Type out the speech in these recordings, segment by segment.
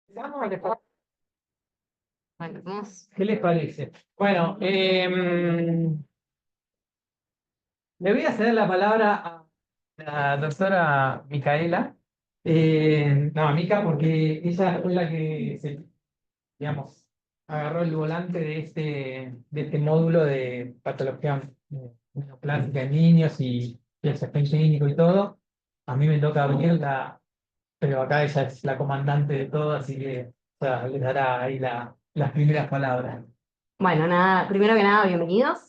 ¿Empezamos? ¿Les parece? Bueno, vamos. ¿Qué les parece? Bueno, le voy a ceder la palabra a la doctora Micaela. No, a Mica, porque ella fue la que, digamos, agarró el volante de este módulo de patología neoplásica en niños y el aspecto clínico y todo. A mí me toca abrirla, pero acá ella es la comandante de todo, así que o sea, les dará ahí las primeras palabras. Bueno, nada, primero que nada, bienvenidos.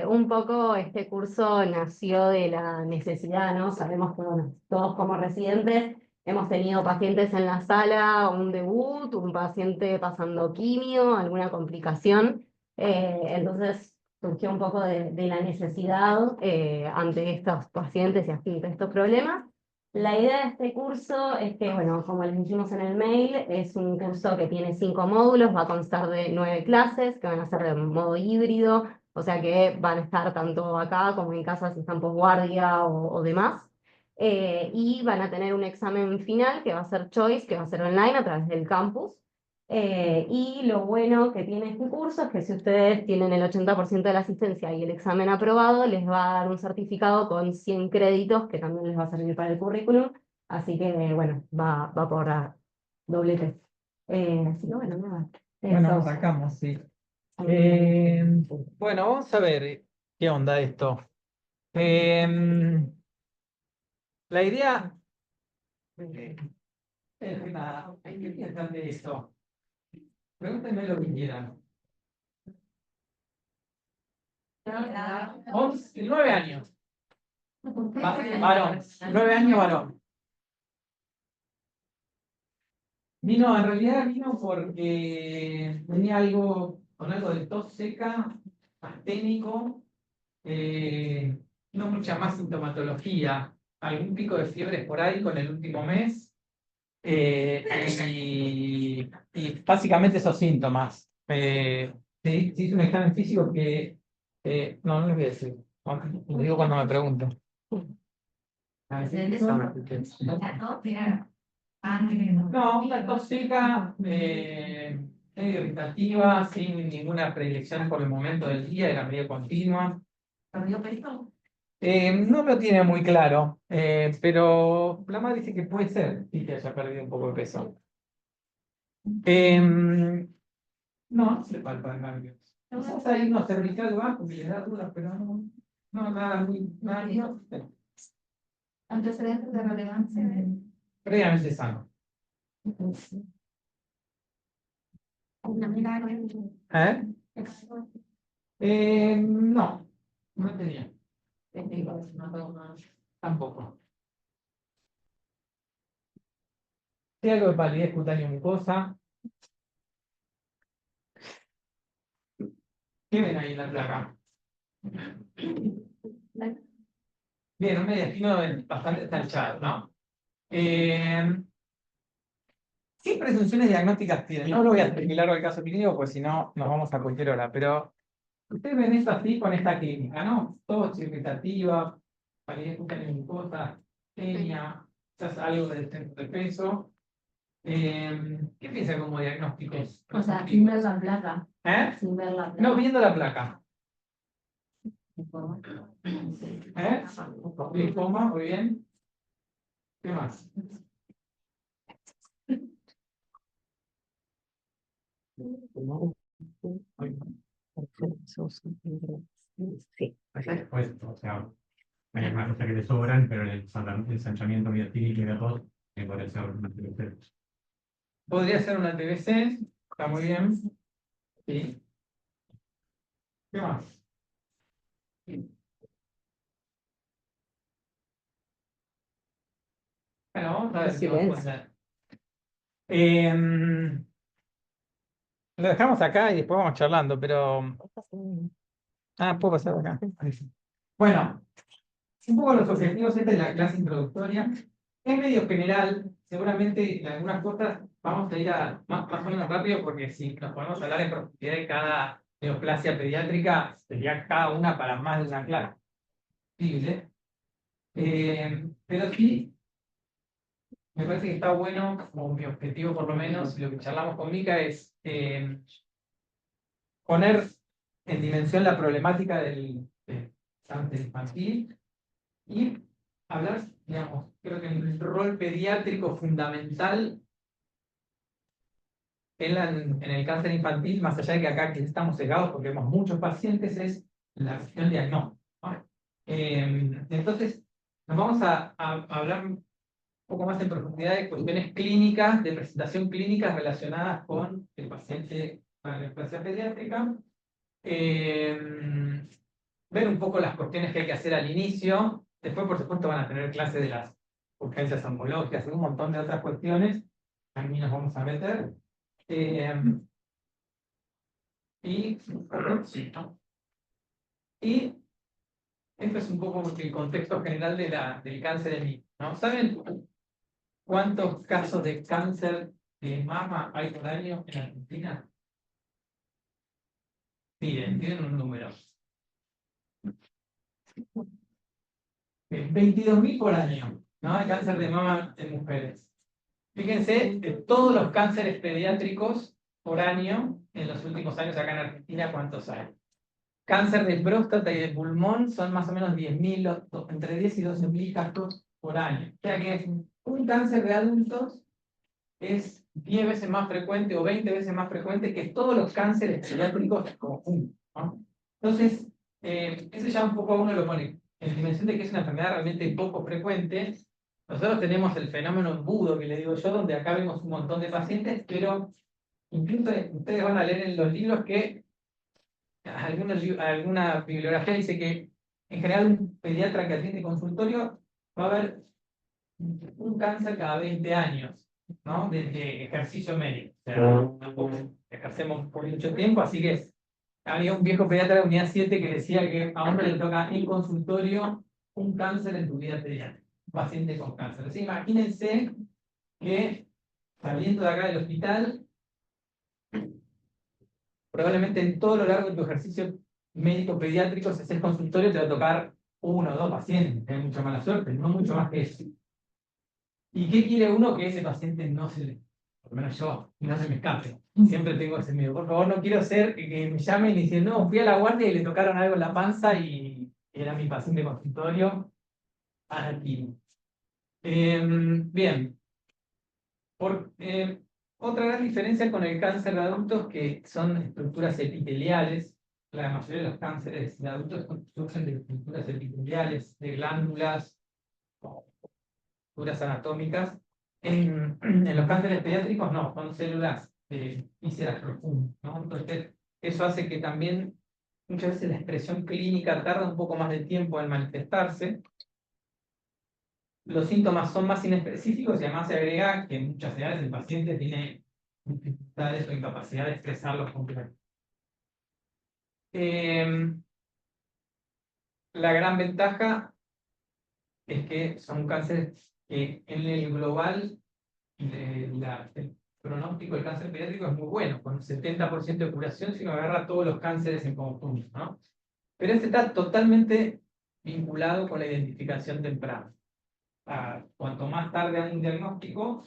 Un poco este curso nació de la necesidad, ¿no? Sabemos que, bueno, todos como residentes hemos tenido pacientes en la sala, un debut, un paciente pasando quimio, alguna complicación. Entonces surgió un poco de la necesidad ante estos pacientes y ante estos problemas. La idea de este curso es que, bueno, como les dijimos en el mail, es un curso que tiene 5 módulos, va a constar de 9 clases que van a ser de modo híbrido, o sea que van a estar tanto acá como en casa si están posguardia o demás. Y van a tener un examen final que va a ser Choice, que va a ser online a través del campus. Y lo bueno que tiene este curso es que si ustedes tienen el 80% de la asistencia y el examen aprobado, les va a dar un certificado con 100 créditos que también les va a servir para el currículum. Así que, bueno, va por doblete. Así que, bueno, nada. Bueno, Eso. arrancamos, sí. Bueno, vamos a ver qué onda esto. La idea es que nada, hay que pensar de esto. Pregúntenme lo que quieran. 9 años. Varón. 9 años varón. En realidad vino porque tenía algo, con algo de tos seca, asténico, no mucha más sintomatología, algún pico de fiebre esporádico en el último mes, y básicamente esos síntomas. Se hizo un examen físico que, no les voy a decir, les digo cuando me pregunten. No, una tos seca, medio irritativa, sin ninguna predilección por el momento del día, era medio continua. ¿Perdió peso? No lo tiene muy claro, pero la madre dice que puede ser sí, que haya perdido un poco de peso. No se palpan cambios. Quizás hay unos cervical bajo que le da dudas, pero no, nada muy, nada mío. ¿Antecedentes de relevancia? Previamente sano. Una milagro. ¿Eh? No, no tenía. Tampoco. Sí, algo de palidez cutánea mucosa. ¿Qué ven ahí en la placa? Bien, un mediastino bastante estanchado, ¿no? ¿Qué presunciones diagnósticas tienen? No lo voy a hacer muy largo el caso clínico, porque si no nos vamos a cualquier hora, pero ustedes ven esto así con esta clínica, ¿no? Tos irritativa, palidez cutánea mucosa, tenia, quizás algo de descenso de peso. ¿Qué piensan como diagnósticos? O sea, sin ver la placa. ¿Eh? Sin ver la placa. No, viendo la placa. ¿Eh? Linfoma, muy bien. ¿Qué más? Sí. Pues, o sea, hay algunas cosas que te sobran, pero el ensanchamiento miotílico y de tos puede ser una TBC. Podría ser una TBC, está muy bien. Sí. ¿Qué más? Bueno, vamos a ver qué más puede ser. Lo dejamos acá y después vamos charlando, pero. Puedo pasar acá. Bueno, un poco los objetivos, esta es la clase introductoria. Es medio general, seguramente en algunas cosas vamos a ir más o menos rápido, porque si nos podemos hablar en profundidad de cada neoplasia pediátrica, sería cada una para más de una clase. Posible. Pero sí, me parece que está bueno, como mi objetivo por lo menos, y lo que charlamos con Mica es poner en dimensión la problemática del cáncer infantil y hablar, digamos, creo que el rol pediátrico fundamental en el cáncer infantil, más allá de que acá que estamos cegados porque vemos muchos pacientes, es la cuestión diagnóstica, ¿no? Entonces, nos vamos a hablar un poco más en profundidad de cuestiones clínicas, de presentación clínica relacionadas con el paciente para la neoplasia pediátrica. Ver un poco las cuestiones que hay que hacer al inicio. Después, por supuesto, van a tener clases de las urgencias oncológicas y un montón de otras cuestiones. Aquí nos vamos a meter. Y, sí, ¿no? Y esto es un poco el contexto general del cáncer en niños, ¿no? ¿Saben cuántos casos de cáncer de mama hay por año en Argentina? Miren, tienen un número. 22.000 por año, ¿no? De cáncer de mama en mujeres. Fíjense, de todos los cánceres pediátricos por año, en los últimos años acá en Argentina, ¿cuántos hay? Cáncer de próstata y de pulmón son más o menos 10.000, entre 10 y 12.000 casos por año. O sea que un cáncer de adultos es 10 veces más frecuente o 20 veces más frecuente que todos los cánceres pediátricos conjuntos, ¿no? Entonces, eso ya un poco a uno lo pone en dimensión de que es una enfermedad realmente poco frecuente. Nosotros tenemos el fenómeno embudo, que le digo yo, donde acá vemos un montón de pacientes, pero incluso ustedes van a leer en los libros que alguna bibliografía dice que en general un pediatra que atiende consultorio va a haber un cáncer cada 20 años, ¿no? De ejercicio médico. O sea, tampoco ejercemos por mucho tiempo, así que había un viejo pediatra de unidad 7 que decía que a hombre le toca en consultorio un cáncer en tu vida pediátrica, un paciente con cáncer. Así, imagínense que saliendo de acá del hospital, probablemente en todo lo largo de tu ejercicio médico pediátrico, si haces consultorio, te va a tocar uno o dos pacientes, tenés mucha mala suerte, no mucho más que eso. ¿Y qué quiere uno? Que ese paciente no se le, por lo menos yo, no se me escape. Siempre tengo ese miedo. Por favor, no quiero ser que me llamen y dicen, no, fui a la guardia y le tocaron algo en la panza y era mi paciente de consultorio. Aquí. Bien. Otra gran diferencia con el cáncer de adultos que son estructuras epiteliales. La mayoría de los cánceres de adultos surgen de estructuras epiteliales, de glándulas, estructuras anatómicas. En los cánceres pediátricos no, son células de vísceras profundas, ¿no? Entonces, eso hace que también muchas veces la expresión clínica tarda un poco más de tiempo en manifestarse. Los síntomas son más inespecíficos y además se agrega que en muchas edades el paciente tiene dificultades o incapacidad de expresarlos completamente. La gran ventaja es que son cánceres que en el global el pronóstico del cáncer pediátrico es muy bueno, con un 70% de curación si uno agarra todos los cánceres en conjunto, ¿no? Pero este está totalmente vinculado con la identificación temprana. Cuanto más tarde hay un diagnóstico,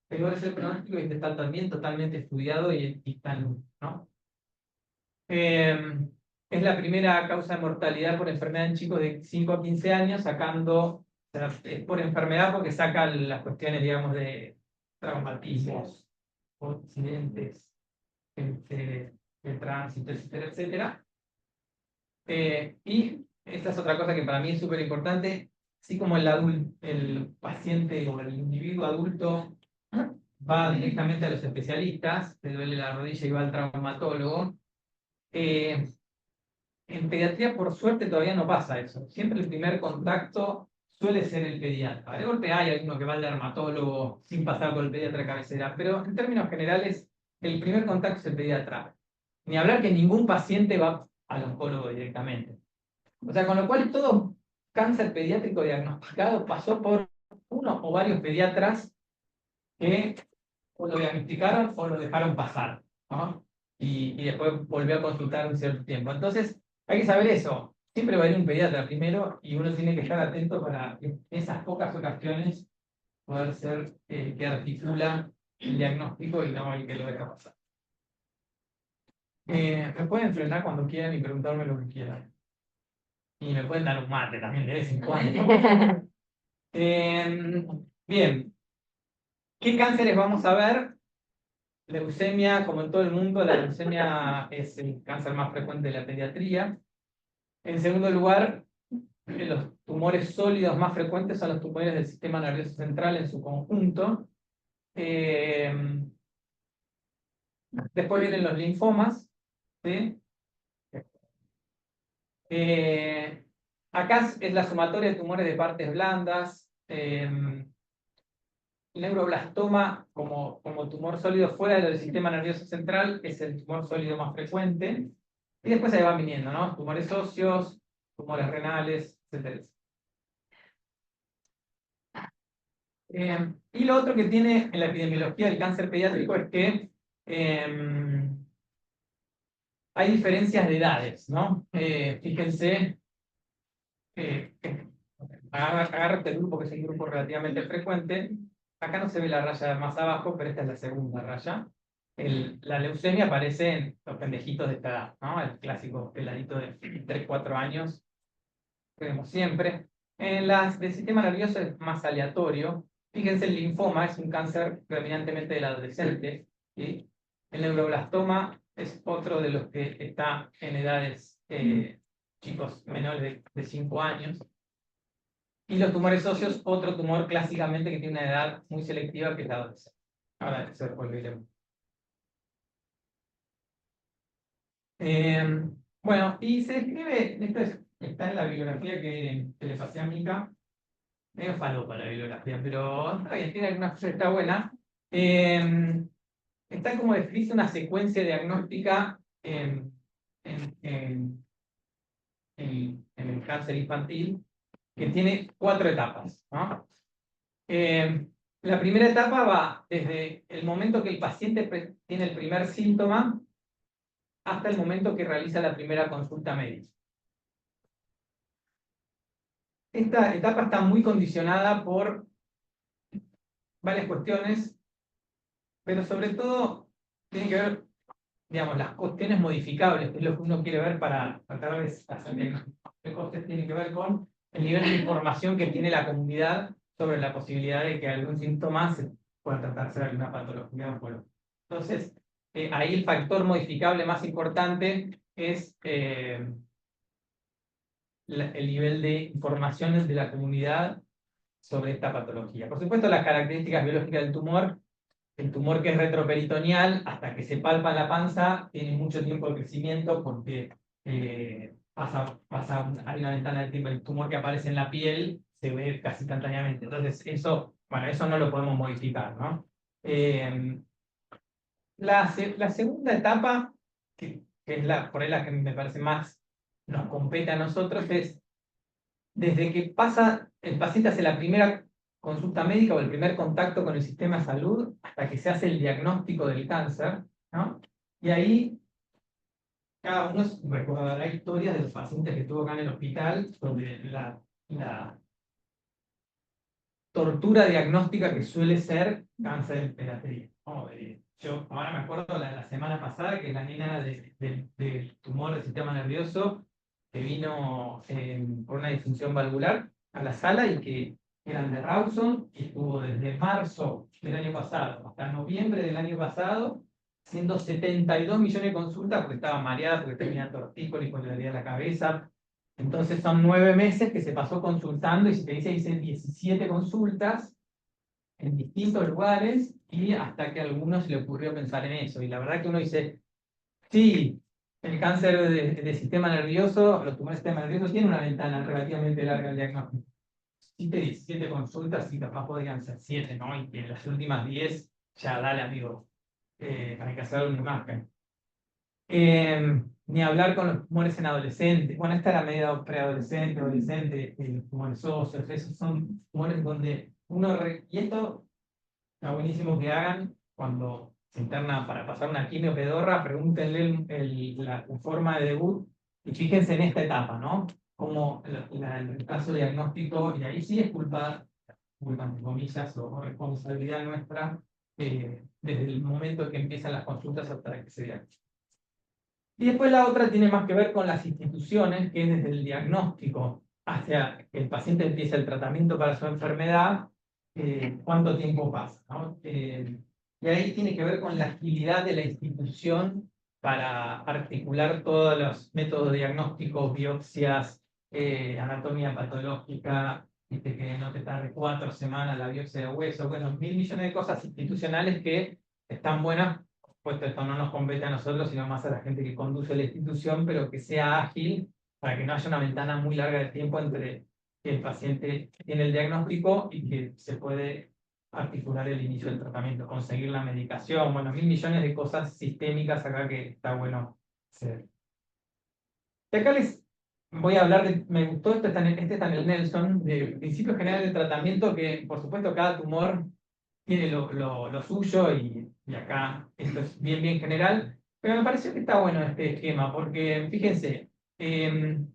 peor es el pronóstico y este está también totalmente estudiado y está en luz, ¿no? Es la primera causa de mortalidad por enfermedad en chicos de 5 a 15 años, sacando, o sea, es por enfermedad porque saca las cuestiones, digamos, de traumatismos, accidentes, de tránsito, etcétera, etcétera. Y esta es otra cosa que para mí es súper importante, así como el paciente o el individuo adulto va directamente a los especialistas, te duele la rodilla y va al traumatólogo, en pediatría por suerte todavía no pasa eso, siempre el primer contacto suele ser el pediatra. De golpe hay alguno que va al dermatólogo sin pasar por el pediatra cabecera, pero en términos generales el primer contacto es el pediatra. Ni hablar que ningún paciente va al oncólogo directamente. O sea, con lo cual todo cáncer pediátrico diagnosticado pasó por uno o varios pediatras que o lo diagnosticaron o lo dejaron pasar, ¿no? Y después volvió a consultar un cierto tiempo. Entonces, hay que saber eso. Siempre va a ir un pediatra primero y uno tiene que estar atento para en esas pocas ocasiones poder ser que articula el diagnóstico y no el que lo deja pasar. Me pueden frenar cuando quieran y preguntarme lo que quieran. Y me pueden dar un mate también de vez en cuando. Bien, ¿qué cánceres vamos a ver? Leucemia, como en todo el mundo, la leucemia es el cáncer más frecuente de la pediatría. En segundo lugar, los tumores sólidos más frecuentes son los tumores del sistema nervioso central en su conjunto. Después vienen los linfomas, ¿sí? Acá es la sumatoria de tumores de partes blandas. El neuroblastoma, como tumor sólido fuera del sistema nervioso central, es el tumor sólido más frecuente. Y después ahí van viniendo, ¿no? Tumores óseos, tumores renales, etc. Y lo otro que tiene en la epidemiología del cáncer pediátrico es que hay diferencias de edades, ¿no? Fíjense, agárrate el grupo, que es un grupo relativamente frecuente. Acá no se ve la raya más abajo, pero esta es la segunda raya. La leucemia aparece en los pendejitos de esta edad, ¿no? El clásico peladito de 3, 4 años, que vemos siempre. En las del sistema nervioso es más aleatorio. Fíjense, el linfoma es un cáncer predominantemente del adolescente, ¿sí? El neuroblastoma es otro de los que está en edades chicos menores de 5 años. Y los tumores óseos, otro tumor clásicamente que tiene una edad muy selectiva, que es la adolescencia. Ahora eso después lo iremos. Bueno, y se describe, está en la bibliografía que le pasé a Mica, medio falopa la bibliografía, pero está bien, tiene algunas cosas que está buena. Está como descrito una secuencia diagnóstica en el cáncer infantil que tiene 4 etapas, ¿no? La primera etapa va desde el momento que el paciente tiene el primer síntoma hasta el momento que realiza la primera consulta médica. Esta etapa está muy condicionada por varias cuestiones, pero sobre todo tiene que ver, digamos, las cuestiones modificables, que es lo que uno quiere ver para tratar de hacer diagnóstico precoces, tiene que ver con el nivel de información que tiene la comunidad sobre la posibilidad de que algún síntoma se pueda tratarse de alguna patología. Bueno, entonces, ahí el factor modificable más importante es el nivel de información de la comunidad sobre esta patología. Por supuesto, las características biológicas del tumor. El tumor que es retroperitoneal, hasta que se palpa la panza, tiene mucho tiempo de crecimiento porque hay una ventana de tiempo. El tumor que aparece en la piel se ve casi instantáneamente. Entonces, eso no lo podemos modificar, ¿no? La segunda etapa, que es por ahí la que me parece más nos compete a nosotros, es desde que el paciente hace la primera consulta médica o el primer contacto con el sistema de salud hasta que se hace el diagnóstico del cáncer, ¿no? Y ahí cada uno recordará historias de los pacientes que tuvo acá en el hospital sobre la tortura diagnóstica que suele ser cáncer en pediatría. Yo ahora me acuerdo la semana pasada que la nena del tumor del sistema nervioso que vino por una disfunción valvular a la sala y que eran de Rawson, y estuvo desde marzo del año pasado hasta noviembre del año pasado, haciendo 72 millones de consultas porque estaba mareada, porque tenía tortícolis, porque le dolía la cabeza. Entonces son 9 meses que se pasó consultando y se te hice 17 consultas en distintos lugares y hasta que a algunos se le ocurrió pensar en eso. Y la verdad que uno dice, sí, el cáncer de sistema nervioso, los tumores del sistema nervioso tienen una ventana relativamente larga al diagnóstico. Si te 17 consultas, y capaz podrían ser 7, ¿no? Y que en las últimas 10, ya dale, amigo, hay que hacer una imagen. Ni hablar con los tumores en adolescentes. Bueno, esta era medio preadolescente, adolescente, los tumores óseos, esos son tumores donde y esto está buenísimo que hagan cuando se interna para pasar una quimio pedorra, pregúntenle la forma de debut y fíjense en esta etapa, ¿no? Como el caso diagnóstico, y ahí sí es culpa culpa entre comillas o responsabilidad nuestra desde el momento que empiezan las consultas hasta que se diagnostica. Y después la otra tiene más que ver con las instituciones, que es desde el diagnóstico hacia que el paciente empiece el tratamiento para su enfermedad, cuánto tiempo pasa, ¿no? Y ahí tiene que ver con la agilidad de la institución para articular todos los métodos diagnósticos, biopsias, anatomía patológica, viste, que no te tarde 4 semanas la biopsia de hueso, bueno, 1.000 millones de cosas institucionales que están buenas. Puesto esto no nos compete a nosotros, sino más a la gente que conduce la institución, pero que sea ágil para que no haya una ventana muy larga de tiempo entre que el paciente tiene el diagnóstico y que se puede articular el inicio del tratamiento, conseguir la medicación, bueno, 1.000 millones de cosas sistémicas acá que está bueno hacer. Y acá les voy a hablar de, me gustó, este está en el Nelson, de principios generales de tratamiento, que por supuesto cada tumor tiene lo suyo y acá esto es bien general, pero me pareció que está bueno este esquema, porque fíjense, el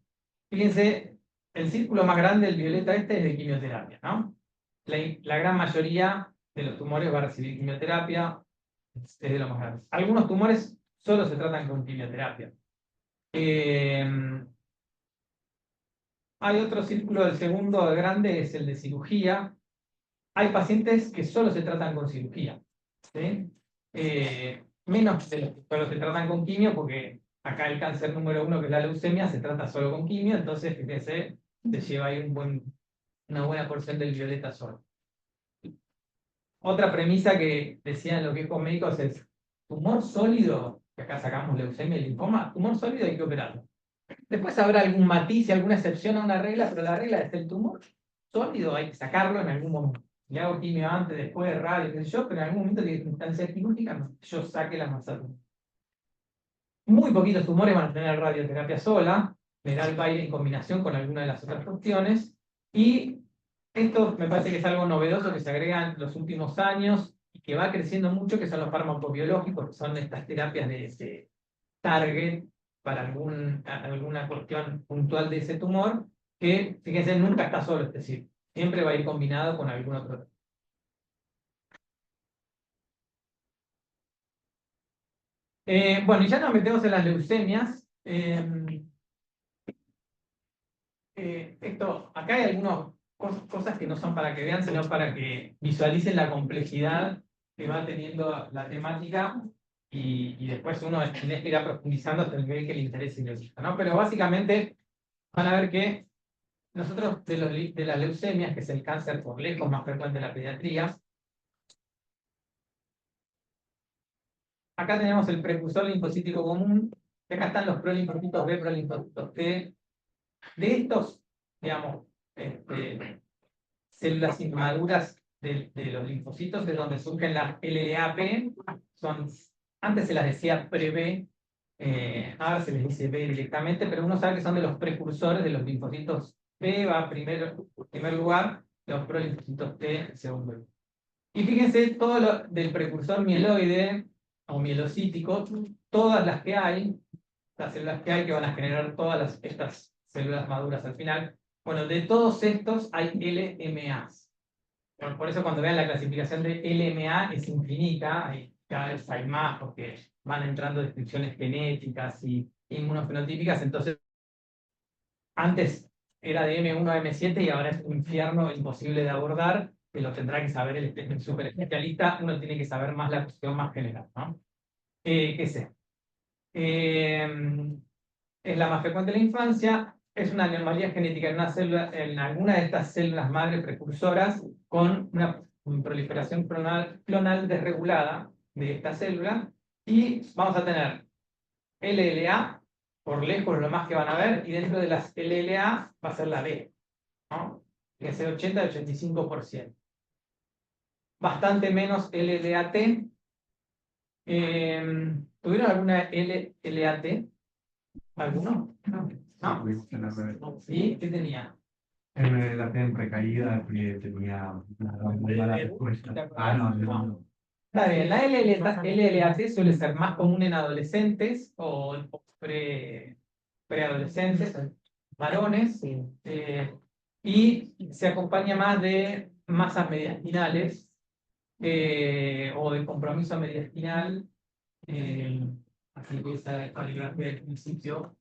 círculo más grande, el violeta este, es de quimioterapia, ¿no? La gran mayoría de los tumores va a recibir quimioterapia, es de lo más grande. Algunos tumores solo se tratan con quimioterapia. Hay otro círculo, el segundo grande es el de cirugía. Hay pacientes que solo se tratan con cirugía, ¿sí? Menos de los que solo se tratan con quimio, porque acá el cáncer número 1, que es la leucemia, se trata solo con quimio, entonces fíjense, se lleva ahí una buena porción del violeta solo. Otra premisa que decían los viejos médicos es: tumor sólido, que acá sacamos leucemia y linfoma, tumor sólido hay que operarlo. Después habrá algún matiz y alguna excepción a una regla, pero la regla es: el tumor sólido hay que sacarlo en algún momento. Le hago quimio antes, después, radio, qué sé yo, pero en algún momento tiene instancia quirúrgica, no, yo saque la masa. Muy poquitos tumores van a tener radioterapia sola, le da el baile en combinación con alguna de las otras cuestiones, y esto me parece que es algo novedoso que se agrega en los últimos años y que va creciendo mucho, que son los farmacobiológicos, que son estas terapias de target para alguna cuestión puntual de ese tumor, que, fíjense, nunca está solo, es decir, siempre va a ir combinado con algún otro. Bueno, y ya nos metemos en las leucemias. Acá hay algunas cosas que no son para que vean, sino para que visualicen la complejidad que va teniendo la temática y después uno tiene que ir profundizando hasta el nivel que le interese y le gusta, ¿no? Pero básicamente van a ver que nosotros de las leucemias, que es el cáncer por lejos más frecuente en la pediatría, acá tenemos el precursor linfocítico común, y acá están los prolinfocitos B, prolinfocitos T. De estos, digamos, células inmaduras de los linfocitos, de donde surgen las LLAP, antes se las decía pre-B, ahora se les dice B directamente, pero uno sabe que son de los precursores de los linfocitos B, va en primer lugar, los prolinfocitos T en segundo lugar. Y fíjense, todo lo del precursor mieloide o mielocítico, todas las que hay, las células que hay que van a generar todas estas células maduras al final. Bueno, de todos estos hay LMAs. Por eso cuando vean la clasificación de LMA es infinita, cada vez hay más porque van entrando descripciones genéticas y inmunofenotípicas, entonces antes era de M1 a M7 y ahora es un infierno imposible de abordar, que lo tendrá que saber el super especialista, uno tiene que saber más la cuestión más general, ¿no? ¿Qué es esto? Es la más frecuente en la infancia, es una anomalía genética en una célula, en alguna de estas células madre precursoras, con una proliferación clonal desregulada de esta célula, y vamos a tener LLA, por lejos lo más que van a ver, y dentro de las LLA va a ser la B, ¿no? Que es el 80-85%. Bastante menos LLAT. ¿Tuvieron alguna LLAT? ¿Alguno? No. ¿Sí? ¿Qué tenía? La en recaída que tenía una muy mala respuesta. No. Está bien, la LLAT suele ser más común en adolescentes o preadolescentes, varones, y se acompaña más de masas mediastinales o de compromiso mediastinal. Así que esa caligrafía del principio,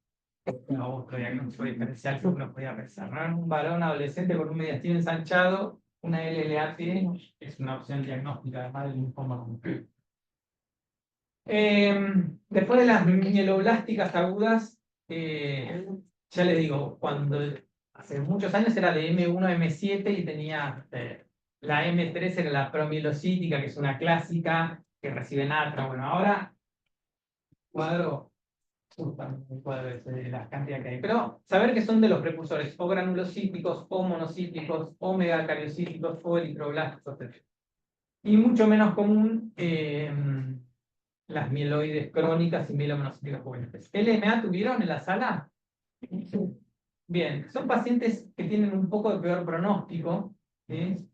otro diagnóstico diferencial que uno podía pensar, ¿no? Un varón adolescente con un mediastino ensanchado, una LLAT es una opción diagnóstica, además del linfoma complejo. Después de las mieloblásticas agudas, ya les digo, cuando hace muchos años era de M1 a M7 y tenía la M3 era la promielocítica, que es una clásica que recibe natra. Bueno, ahora cuadro, el cuadro de las cantidades que hay. Pero saber que son de los precursores o granulocíticos, o monocíticos, o megacariocíticos, o eritroblásticos, etc. Y mucho menos común las mieloides crónicas y mielomonocíticas juvenil. ¿LMA tuvieron en la sala? Bien, son pacientes que tienen un poco de peor pronóstico, ¿sí?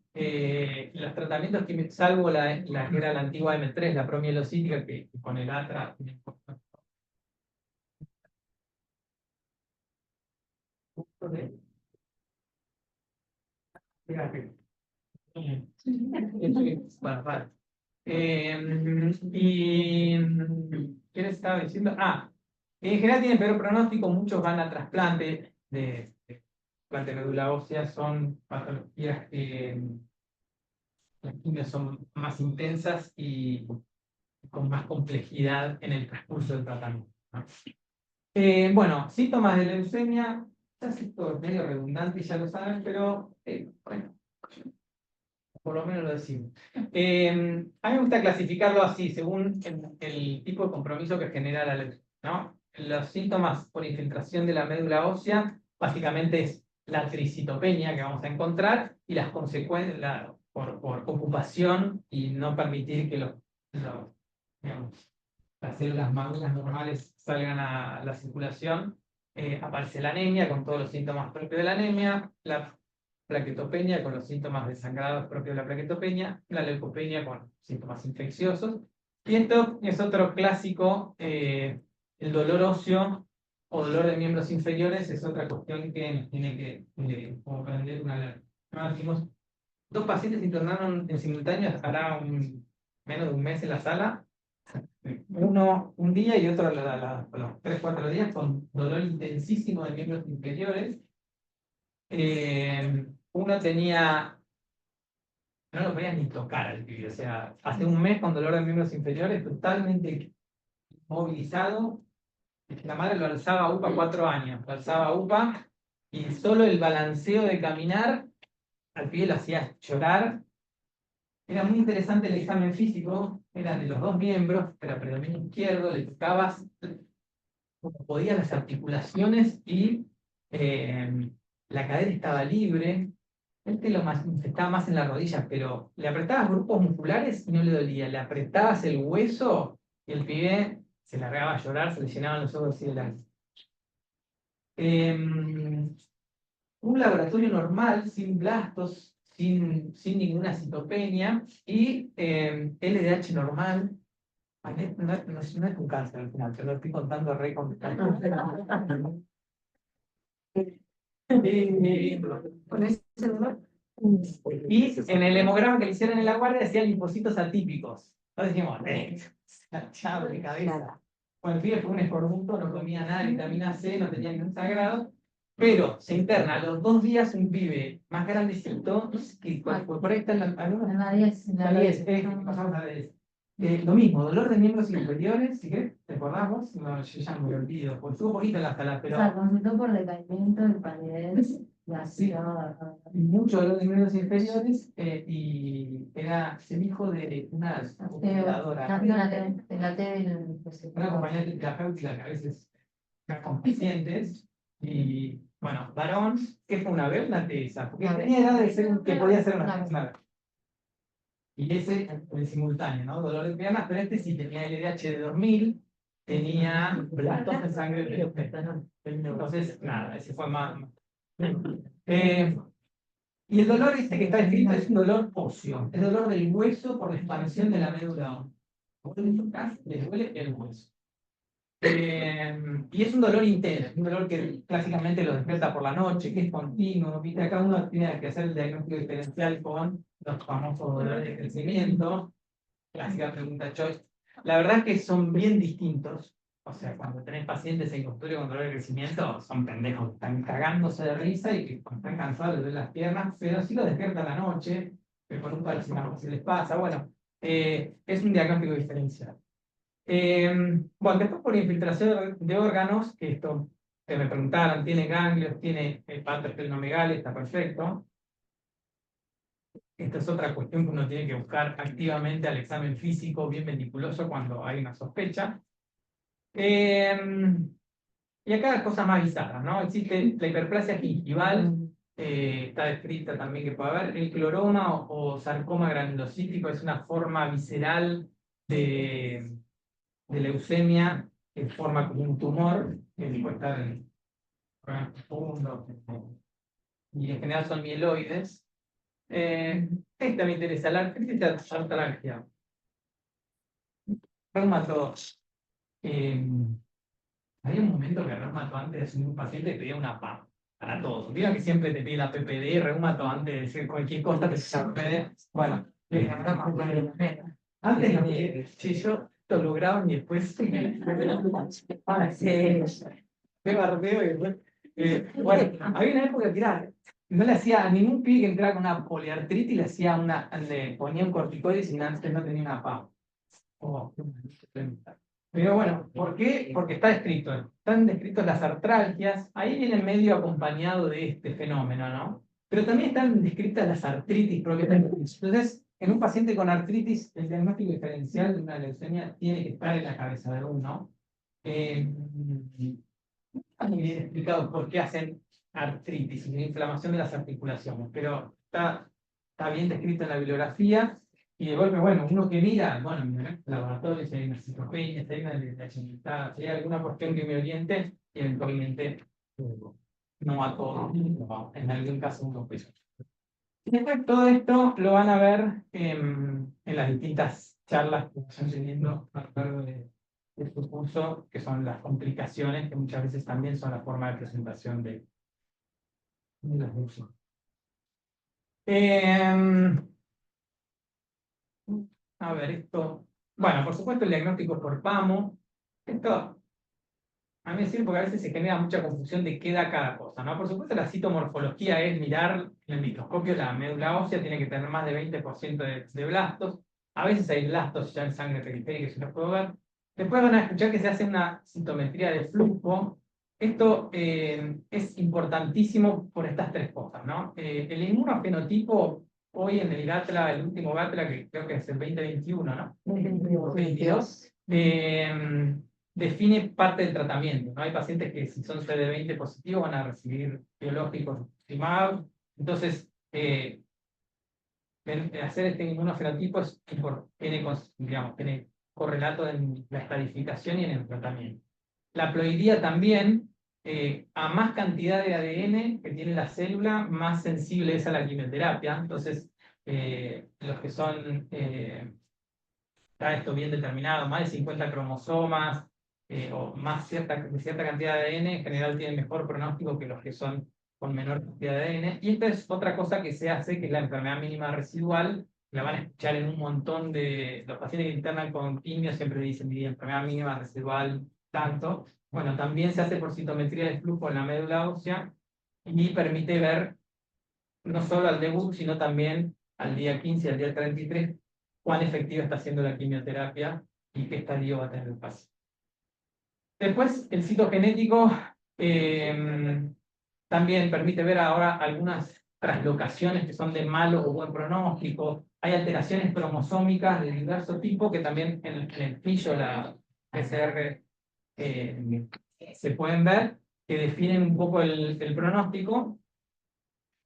Los tratamientos que, salvo la que era la antigua M3, la promielocítica, que con el ATRA. Y ¿qué les estaba diciendo? En general tienen peor pronóstico, muchos van a trasplante de trasplante de médula ósea, son patologías que las quimios son más intensas y con más complejidad en el transcurso del tratamiento, ¿no? Bueno, síntomas de leucemia, ya sé, esto es medio redundante y ya lo saben, pero bueno, por lo menos lo decimos. A mí me gusta clasificarlo así, según el tipo de compromiso que genera la leucemia, ¿no? Los síntomas por infiltración de la médula ósea, básicamente es la tricitopenia que vamos a encontrar y las consecuencias por ocupación y no permitir que digamos, las células magras normales salgan a la circulación. Aparece la anemia con todos los síntomas propios de la anemia, la plaquetopenia con los síntomas de sangrado propios de la plaquetopenia, la leucopenia con síntomas infecciosos. Y esto es otro clásico, el dolor óseo o dolor de miembros inferiores es otra cuestión que nos tiene que comprender una alerta. Ahora tenemos 2 pacientes internaron en simultáneo, hará menos de un mes en la sala, uno un día y otro a los 3-4 días con dolor intensísimo de miembros inferiores. Uno tenía, no lo podías ni tocar al pibe, o sea, hace un mes con dolor de miembros inferiores, totalmente movilizado. La madre lo alzaba a UPA 4 años, lo alzaba a UPA y solo el balanceo de caminar al pibe lo hacía llorar. Era muy interesante el examen físico, era de los 2 miembros, era predominio izquierdo, le tocabas como podías las articulaciones y la cadera estaba libre. Estaba más en la rodilla, pero le apretabas grupos musculares y no le dolía. Le apretabas el hueso y el pibe se largaba a llorar, se le llenaban los ojos así de lágrimas. Un laboratorio normal, sin blastos, sin ninguna citopenia y LDH normal. No es un cáncer al final, te lo estoy contando re complicado. Con ese dolor. Y en el hemograma que le hicieron en la guardia decía linfocitos atípicos. Entonces dijimos, chavo de cabeza. Bueno, el pibe fue un escorbuto, no comía nada de vitamina C, no tenía ningún sagrado, pero se interna a los 2 días un pibe más grandecito, no sé qué, por ahí está en La 10. la 10, pasamos a la 10. Lo mismo, dolor de miembros inferiores, ¿sí que? ¿Recordamos? No, yo ya me olvido, porque estuvo poquito en la sala, O pero sea, consultó por decaimiento de paredes y así. mucho dolor de miembros inferiores y era el hijo de una cuidadora, una acompañante terapéutica que a veces está con pacientes y, bueno, varón, que fue una vez una tesa, porque tenía edad de ser que podía ser una vez. Y ese en simultáneo, ¿no? Dolor de piernas, pero este sí tenía LDH de 2000, tenía blastos de sangre de entonces, nada, ese fue más. Y el dolor este que está escrito es un dolor óseo, es dolor del hueso por la expansión de la médula ósea. Vos le tocás, le duele el hueso. Y es un dolor intenso, un dolor que clásicamente lo despierta por la noche, que es continuo. ¿Viste? Acá uno tiene que hacer el diagnóstico diferencial con los famosos dolores de crecimiento. Clásica pregunta choice. La verdad es que son bien distintos. O sea, cuando tenés pacientes en consultorio con dolor de crecimiento, son pendejos, están cagándose de risa y que cuando están cansados les duelen las piernas, pero si lo despiertan a la noche, que con un paracetamol se les pasa. Bueno, es un diagnóstico diferencial. Bueno, después por infiltración de órganos, que esto que me preguntaron, tiene ganglios, tiene hepatoesplenomegalia, está perfecto. Esta es otra cuestión que uno tiene que buscar activamente al examen físico bien venticuloso cuando hay una sospecha. Y acá cosas más bizarras, ¿no? Existe la hiperplasia gingival, está descrita también que puede haber. El cloroma o sarcoma granulocítico es una forma visceral de leucemia que forma como un tumor que puede estar en profundo y en general son mieloides. Esta me interesa, la artritis artralgia. Reumato. Había un momento que reumato antes de un paciente pedía una PAP para todos. Diga que siempre te pide la PPD, reumato antes de decir cualquier cosa te pide la PPD. Bueno, antes no, si yo lo lograba y después me bardeo y después. Bueno, había una época que era, no le hacía a ningún pibe que entrara con una poliartritis, le ponía un corticoide y antes no tenía una PAP. Oh, pero bueno, ¿por qué? Porque está descrito. Están descritos las artralgias, ahí viene medio acompañado de este fenómeno, ¿no? Pero también están descritas las artritis propiamente. Entonces, en un paciente con artritis, el diagnóstico diferencial de una leucemia tiene que estar en la cabeza de uno. Está muy bien explicado por qué hacen artritis y la inflamación de las articulaciones, pero está bien descrito en la bibliografía. Y de golpe, bueno, uno que mira, bueno, mira, el laboratorio, si hay una citopenia, si hay una LH, si hay alguna cuestión que me oriente, y eventualmente no a todo, no, en algún caso un peso. Y después todo esto lo van a ver en las distintas charlas que están teniendo a lo largo de su curso, que son las complicaciones, que muchas veces también son la forma de presentación de los cursos. A ver, esto. Bueno, por supuesto, el diagnóstico por PAMO. Esto a mí me sirve porque a veces se genera mucha confusión de qué da cada cosa, ¿no? Por supuesto, la citomorfología es mirar en el microscopio la médula ósea, tiene que tener más de 20% de blastos. A veces hay blastos ya en sangre periférica, si los puedo ver. Después van a escuchar que se hace una citometría de flujo. Esto es importantísimo por estas tres cosas, ¿no? El inmunofenotipo, hoy en el GATLA, el último GATLA, que creo que es el 2021, ¿no? 2022. Define parte del tratamiento, ¿no? Hay pacientes que si son CD20 positivos van a recibir biológicos primados. Entonces, hacer este inmunofenotipo tiene correlato en la estadificación y en el tratamiento. La ploidía también, a más cantidad de ADN que tiene la célula, más sensible es a la quimioterapia. Entonces, los que son, está esto bien determinado, más de 50 cromosomas, o más de cierta cantidad de ADN, en general tienen mejor pronóstico que los que son con menor cantidad de ADN. Y esta es otra cosa que se hace, que es la enfermedad mínima residual. La van a escuchar en un montón de los pacientes que internan con quimio, siempre dicen, mi enfermedad mínima residual, tanto. Bueno, también se hace por citometría de flujo en la médula ósea y permite ver no solo al debut, sino también al día 15 y al día 33, cuán efectiva está siendo la quimioterapia y qué estadio va a tener el paciente. Después, el citogenético también permite ver ahora algunas translocaciones que son de malo o buen pronóstico. Hay alteraciones cromosómicas de diverso tipo que también en el pillo, la PCR, se pueden ver, que definen un poco el pronóstico.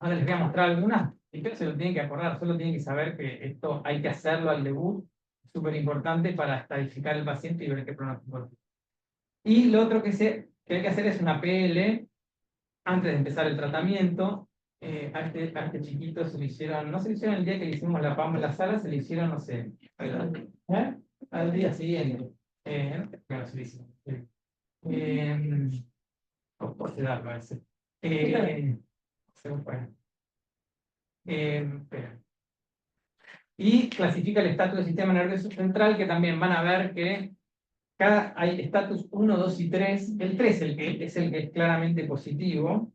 Ahora les voy a mostrar algunas, y creo que se lo tienen que acordar, solo tienen que saber que esto hay que hacerlo al debut, es súper importante para estadificar el paciente y ver qué pronóstico. Y lo otro que hay que hacer es una PL antes de empezar el tratamiento. A este chiquito se le hicieron, no se le hicieron el día que le hicimos la PAM en la sala, se le hicieron, no sé, al día siguiente. Claro, se le hicieron. Por darlo a ese. Se me fue. Espera. Y clasifica el estatus del sistema nervioso central, que también van a ver que hay estatus 1, 2 y 3. El 3 es el que es claramente positivo.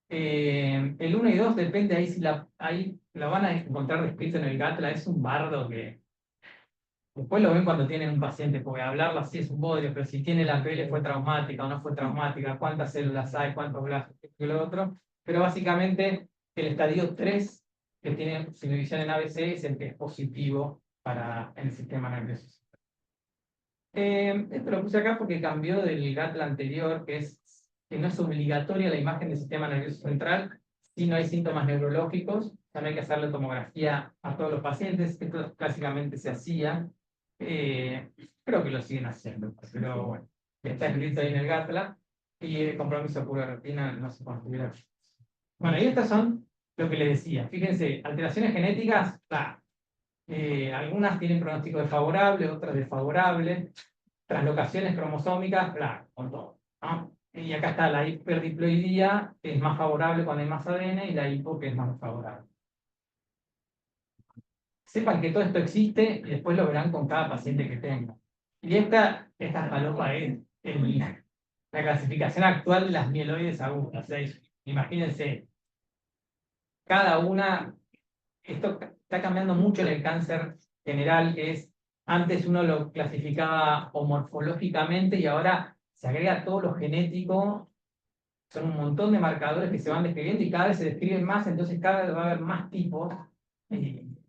El 1 y 2 depende ahí si ahí la van a encontrar descrito en el GATLA. Es un bardo que después lo ven cuando tienen un paciente, porque hablarlo así es un bodrio, pero si tiene la PL fue traumática o no fue traumática, cuántas células hay, cuántos blastos, esto y lo otro. Pero básicamente el estadio 3, que tiene subdivisión en ABC, es el que es positivo para el sistema nervioso. Esto lo puse acá porque cambió del GATLA anterior, que no es obligatoria la imagen del sistema nervioso central si no hay síntomas neurológicos. Ya no hay que hacerle tomografía a todos los pacientes. Esto clásicamente se hacía. Creo que lo siguen haciendo, pero bueno, está escrito ahí en el GATLA y el compromiso de pura retina no se considera. Bueno, y estas son lo que les decía. Fíjense, alteraciones genéticas, algunas tienen pronóstico desfavorable, otras desfavorable. Translocaciones cromosómicas, claro, con todo, ¿no? Y acá está la hiperdiploidía, que es más favorable cuando hay más ADN, y la hipo, que es más favorable. Sepan que todo esto existe y después lo verán con cada paciente que tenga. Y esta falopa es la clasificación actual de las mieloides agudas. O sea, imagínense, cada una, esto está cambiando mucho en el cáncer general, que es, antes uno lo clasificaba o morfológicamente y ahora se agrega todo lo genético. Son un montón de marcadores que se van describiendo y cada vez se describen más, entonces cada vez va a haber más tipos.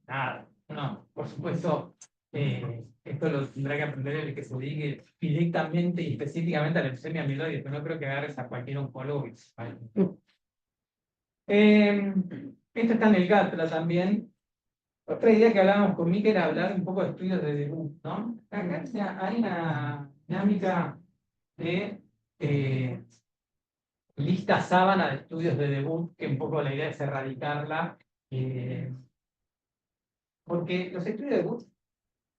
Nada, no, por supuesto, esto lo tendrá que aprender el que se dedique directamente y específicamente a la leucemia amiloide, pero no creo que agarres a cualquier oncólogo. ¿Vale? Esto está en el GATLA también. Otra idea que hablábamos con Mika era hablar un poco de estudios de debut, ¿no? Acá hay una dinámica de lista sábana de estudios de debut, que un poco la idea es erradicarla, porque los estudios de debut,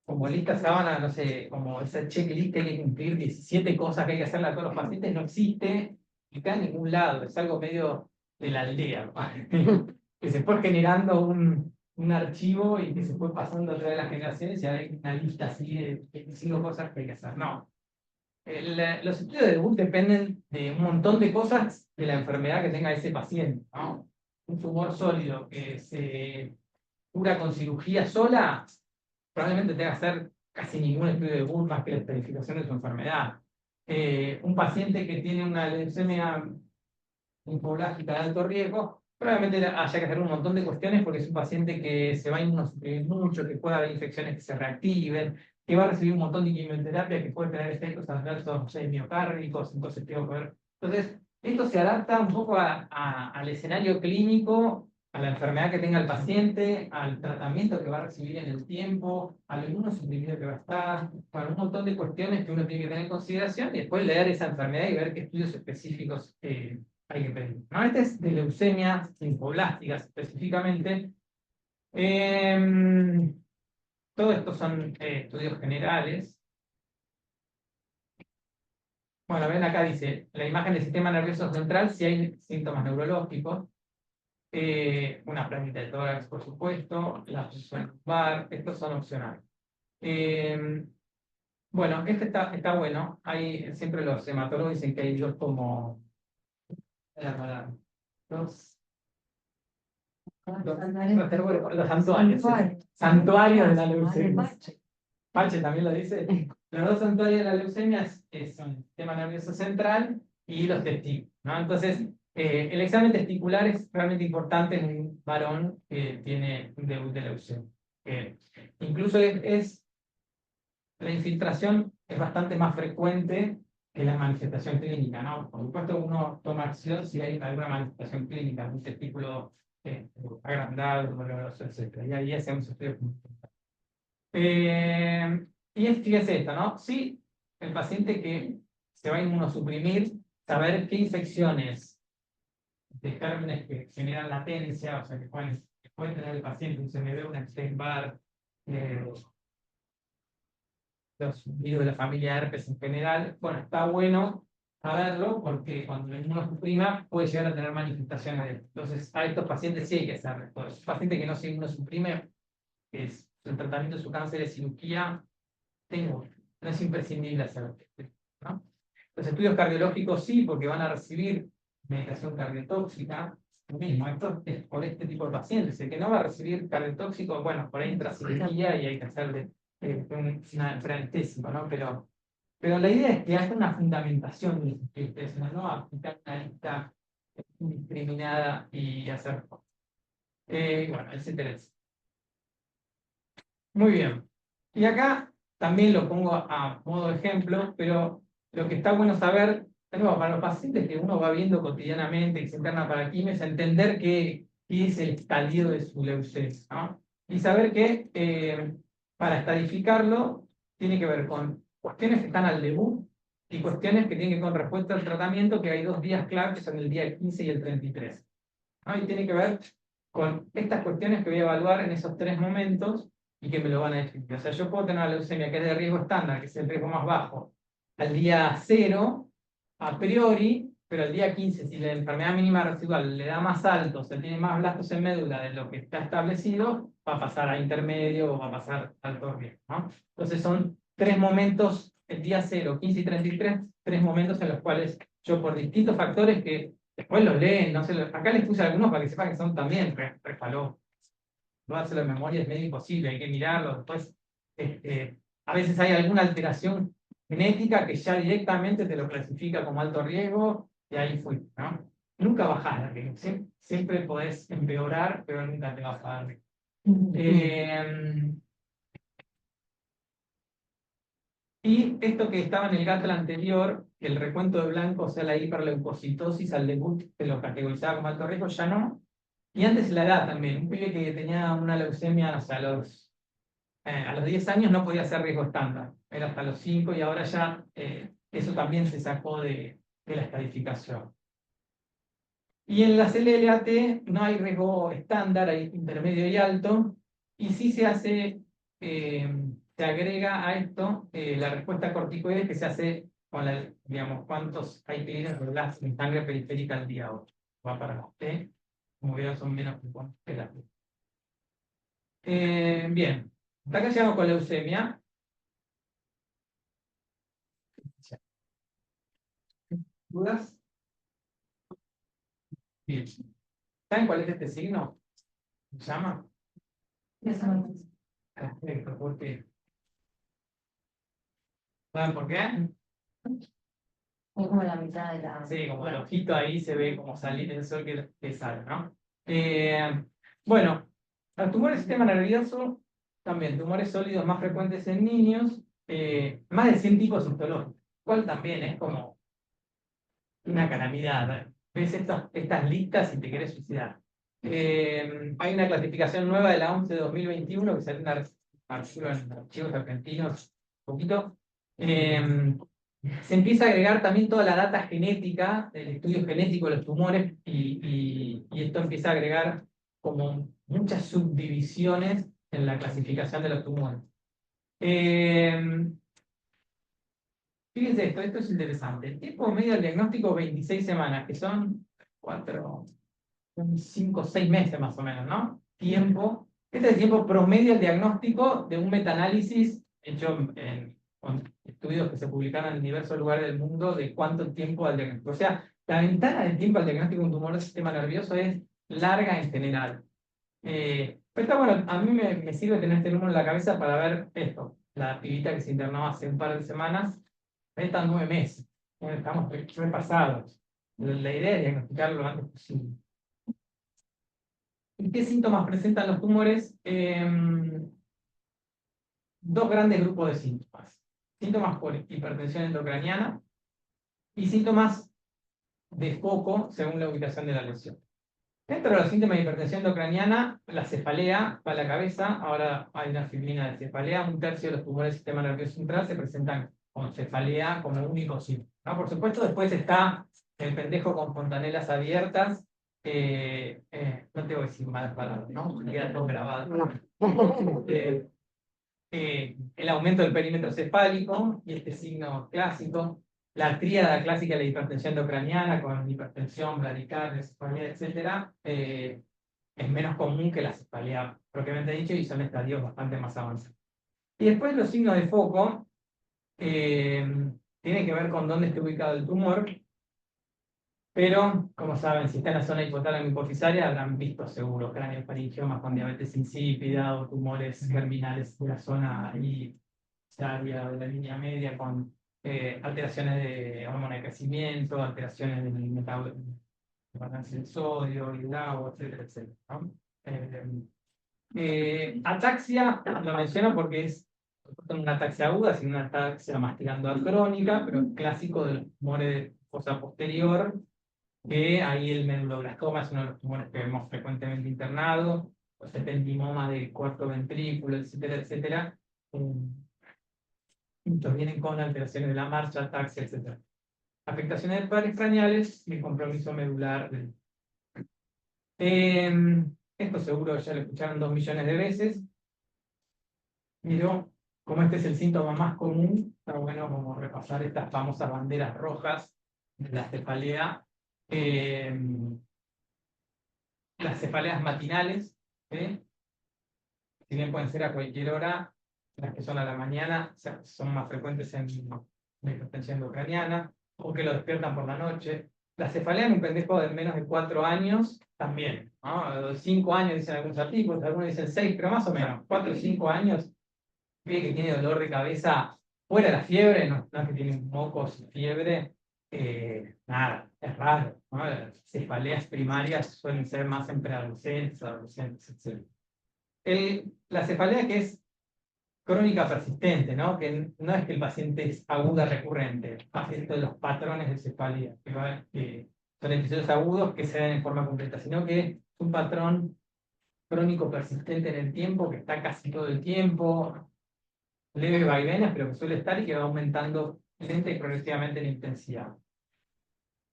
como lista sábana, no sé, como esa checklist que hay que cumplir 17 cosas que hay que hacerle a todos los pacientes, no existe y está en ningún lado, es algo medio de la aldea, que se fue generando un archivo y que se fue pasando a través de las generaciones y ahora hay una lista así de 25 cosas que hay que hacer. No, los estudios de debut dependen de un montón de cosas de la enfermedad que tenga ese paciente, ¿no? Un tumor sólido que se cura con cirugía sola, probablemente tenga que hacer casi ningún estudio de debut más que la especificación de su enfermedad. Un paciente que tiene una leucemia linfoblásica de alto riesgo, probablemente haya que hacer un montón de cuestiones porque es un paciente que se va a inmunosuprimir mucho, que puede haber infecciones que se reactiven, que va a recibir un montón de quimioterapia que puede tener efectos adversos, no sé, miocárdicos, entonces tengo que ver. Entonces, esto se adapta un poco al escenario clínico, a la enfermedad que tenga el paciente, al tratamiento que va a recibir en el tiempo, al inmunosuprimido que va a estar, para un montón de cuestiones que uno tiene que tener en consideración y después leer esa enfermedad y ver qué estudios específicos hay que pedir. ¿No? Este es de leucemias linfoblásticas específicamente. Todo esto son estudios generales. Bueno, ven acá dice, la imagen del sistema nervioso central si hay síntomas neurológicos. Una planita de tórax, por supuesto, la posición lumbar, estos son opcionales. Bueno, este está bueno. Siempre los hematólogos dicen que hay dos como... Dos los santuarios. Santuarios de la leucemia. Pache también lo dice. Los dos santuarios de la leucemia son el sistema nervioso central y los testículos, ¿no? Entonces, el examen testicular es realmente importante en un varón que tiene un debut de leucemia. Incluso la infiltración es bastante más frecuente que la manifestación clínica, ¿no? Por supuesto, uno toma acción si hay alguna manifestación clínica, un testículo agrandado, doloroso, etc. Y ahí hacemos estudios. Fíjese esto, ¿no? Si el paciente que se va a inmunosuprimir, saber qué infecciones de gérmenes que generan latencia, o sea, que puede tener el paciente un CMV, un Epstein-Barr, los virus de la familia herpes en general. Bueno, está bueno saberlo, porque cuando uno suprima puede llegar a tener manifestaciones de esto. Entonces, a estos pacientes sí hay que hacerlo. Los pacientes que no se uno suprime, que es el tratamiento de su cáncer de cirugía, no es imprescindible hacerlo, ¿no? Los estudios cardiológicos sí, porque van a recibir medicación cardiotóxica. Lo mismo, esto es por este tipo de pacientes. El que no va a recibir cardiotóxico, bueno, por ahí entra cirugía y hay que hacerle una preanestésico, ¿no? Pero la idea es que haya una fundamentación de los estudios, no aplicar una lista indiscriminada y hacer. Bueno, etcétera, etcétera. Muy bien. Y acá también lo pongo a modo de ejemplo, pero lo que está bueno saber, de nuevo, para los pacientes que uno va viendo cotidianamente, que se interna para quimio, es entender qué es el estadio de su leucemia, ¿no? Y saber que para estadificarlo tiene que ver con cuestiones que están al debut y cuestiones que tienen que ver con respuesta al tratamiento, que hay 2 días clave, que son el día 15 y el 33. ¿No? Y tiene que ver con estas cuestiones que voy a evaluar en esos 3 momentos y que me lo van a definir. O sea, yo puedo tener una leucemia que es de riesgo estándar, que es el riesgo más bajo, al día 0, a priori, pero al día 15, si la enfermedad mínima residual le da más alto, o sea, tiene más blastos en médula de lo que está establecido, va a pasar a intermedio o va a pasar a alto riesgo, ¿no? Entonces son 3 momentos, el día 0, 15 y 33, 3 momentos en los cuales yo por distintos factores que después los leen, no sé, acá les puse algunos para que sepan que son también refaló. No hacerlo de memoria es medio imposible, hay que mirarlo. Después, a veces hay alguna alteración genética que ya directamente te lo clasifica como alto riesgo y ahí fui, ¿no? Nunca bajás de riesgo, siempre podés empeorar, pero nunca te vas a dar riesgo. Y esto que estaba en el GATL anterior, el recuento de blanco, o sea, la hiperleucocitosis al debut, que lo categorizaba como alto riesgo, ya no. Y antes la edad también. Un pibe que tenía una leucemia, o sea, a los 10 años no podía ser riesgo estándar. Era hasta los 5 y ahora ya eso también se sacó de la estadificación. Y en las LLAT no hay riesgo estándar, hay intermedio y alto. Y sí se agrega a esto la respuesta corticoide que se hace con digamos, cuántos hay de en sangre periférica al día 8. Va para la T, como veo son menos frecuentes que la T. Bien, hasta acá llegamos con leucemia. ¿Dudas? Bien. ¿Saben cuál es este signo? ¿Se llama? Perfecto, ¿por qué? ¿Saben por qué? Como la mitad de la. Sí, como el ojito ahí se ve como salir el sol que sale, ¿no? Bueno, los tumores del sistema nervioso, también tumores sólidos más frecuentes en niños, más de 100 tipos histológicos, cual también es como una calamidad. Ves estas listas y te querés suicidar. Hay una clasificación nueva de la OMS de 2021 que salió en archivo en archivos argentinos, un poquito. Se empieza a agregar también toda la data genética, el estudio genético de los tumores, y esto empieza a agregar como muchas subdivisiones en la clasificación de los tumores. Fíjense esto es interesante. El tiempo medio del diagnóstico, 26 semanas, que son 5 6 meses más o menos, ¿no? Tiempo. Este es el tiempo promedio del diagnóstico de un metaanálisis hecho con estudios que se publicaron en diversos lugares del mundo de cuánto tiempo al diagnóstico. O sea, la ventana del tiempo al diagnóstico de un tumor del sistema nervioso es larga en general. Pero está bueno, a mí me sirve tener este número en la cabeza para ver esto. La pibita que se internó hace un par de semanas, están 9 meses. Estamos repasados. La idea es diagnosticarlo lo antes posible. ¿Y qué síntomas presentan los tumores? Dos grandes grupos de síntomas. Síntomas por hipertensión endocraniana y síntomas de foco según la ubicación de la lesión. Dentro de los síntomas de hipertensión endocraniana, la cefalea va a la cabeza. Ahora hay una fibrina de cefalea. 1/3 de los tumores del sistema nervioso central se presentan con cefalea como único síntoma, ¿no? Por supuesto, después está el pendejo con fontanelas abiertas. No te voy a decir malas palabras, ¿no? Queda todo grabado. El aumento del perímetro cefálico y este signo clásico. la tríada clásica de la hipertensión endocraniana con hipertensión, bradicardia, cefalea, etcétera, es menos común que la cefalea propiamente dicho y son estadios bastante más avanzados. Y después los signos de foco tienen que ver con dónde está ubicado el tumor, pero, como saben, si está en la zona hipotálamo hipofisaria, habrán visto seguro craneofaringiomas con diabetes insípida o tumores germinales de la zona hipofisaria de la línea media con alteraciones de hormona de crecimiento, alteraciones del balance del sodio y del agua, etcétera, etcétera, ¿no? Ataxia, lo menciono porque es no una ataxia aguda, sino una ataxia masticando crónica, pero es clásico de los tumores de fosa posterior, que ahí el meduloblastoma es uno de los tumores que vemos frecuentemente internado, los ependimoma del cuarto ventrículo, etcétera, etcétera. Muchos vienen con alteraciones de la marcha, ataxia, etcétera. Afectaciones paracraneales y compromiso medular. Esto seguro ya lo escucharon 2 millones de veces. Pero como este es el síntoma más común, está bueno como repasar estas famosas banderas rojas de la cefalea. Las cefaleas matinales, ¿sí? Si bien pueden ser a cualquier hora, las que son a la mañana son más frecuentes en la hipertensión ucraniana, o que lo despiertan por la noche. La cefalea en un pendejo de menos de 4 años, también, ¿no? 5 años dicen algunos artículos, algunos dicen 6, pero más o menos, 4 o 5 años, que tiene dolor de cabeza fuera de la fiebre, no es que tiene mocos y fiebre, nada, es raro, ¿no? Las cefaleas primarias suelen ser más en preadolescentes, adolescentes, etc. La cefalea que es crónica persistente, ¿no? Que no es que el paciente es aguda recurrente, esto de los patrones de cefalea, que son episodios agudos que se dan en forma completa, sino que es un patrón crónico persistente en el tiempo, que está casi todo el tiempo, leve vaivenes, pero que suele estar y que va aumentando lenta y progresivamente en intensidad.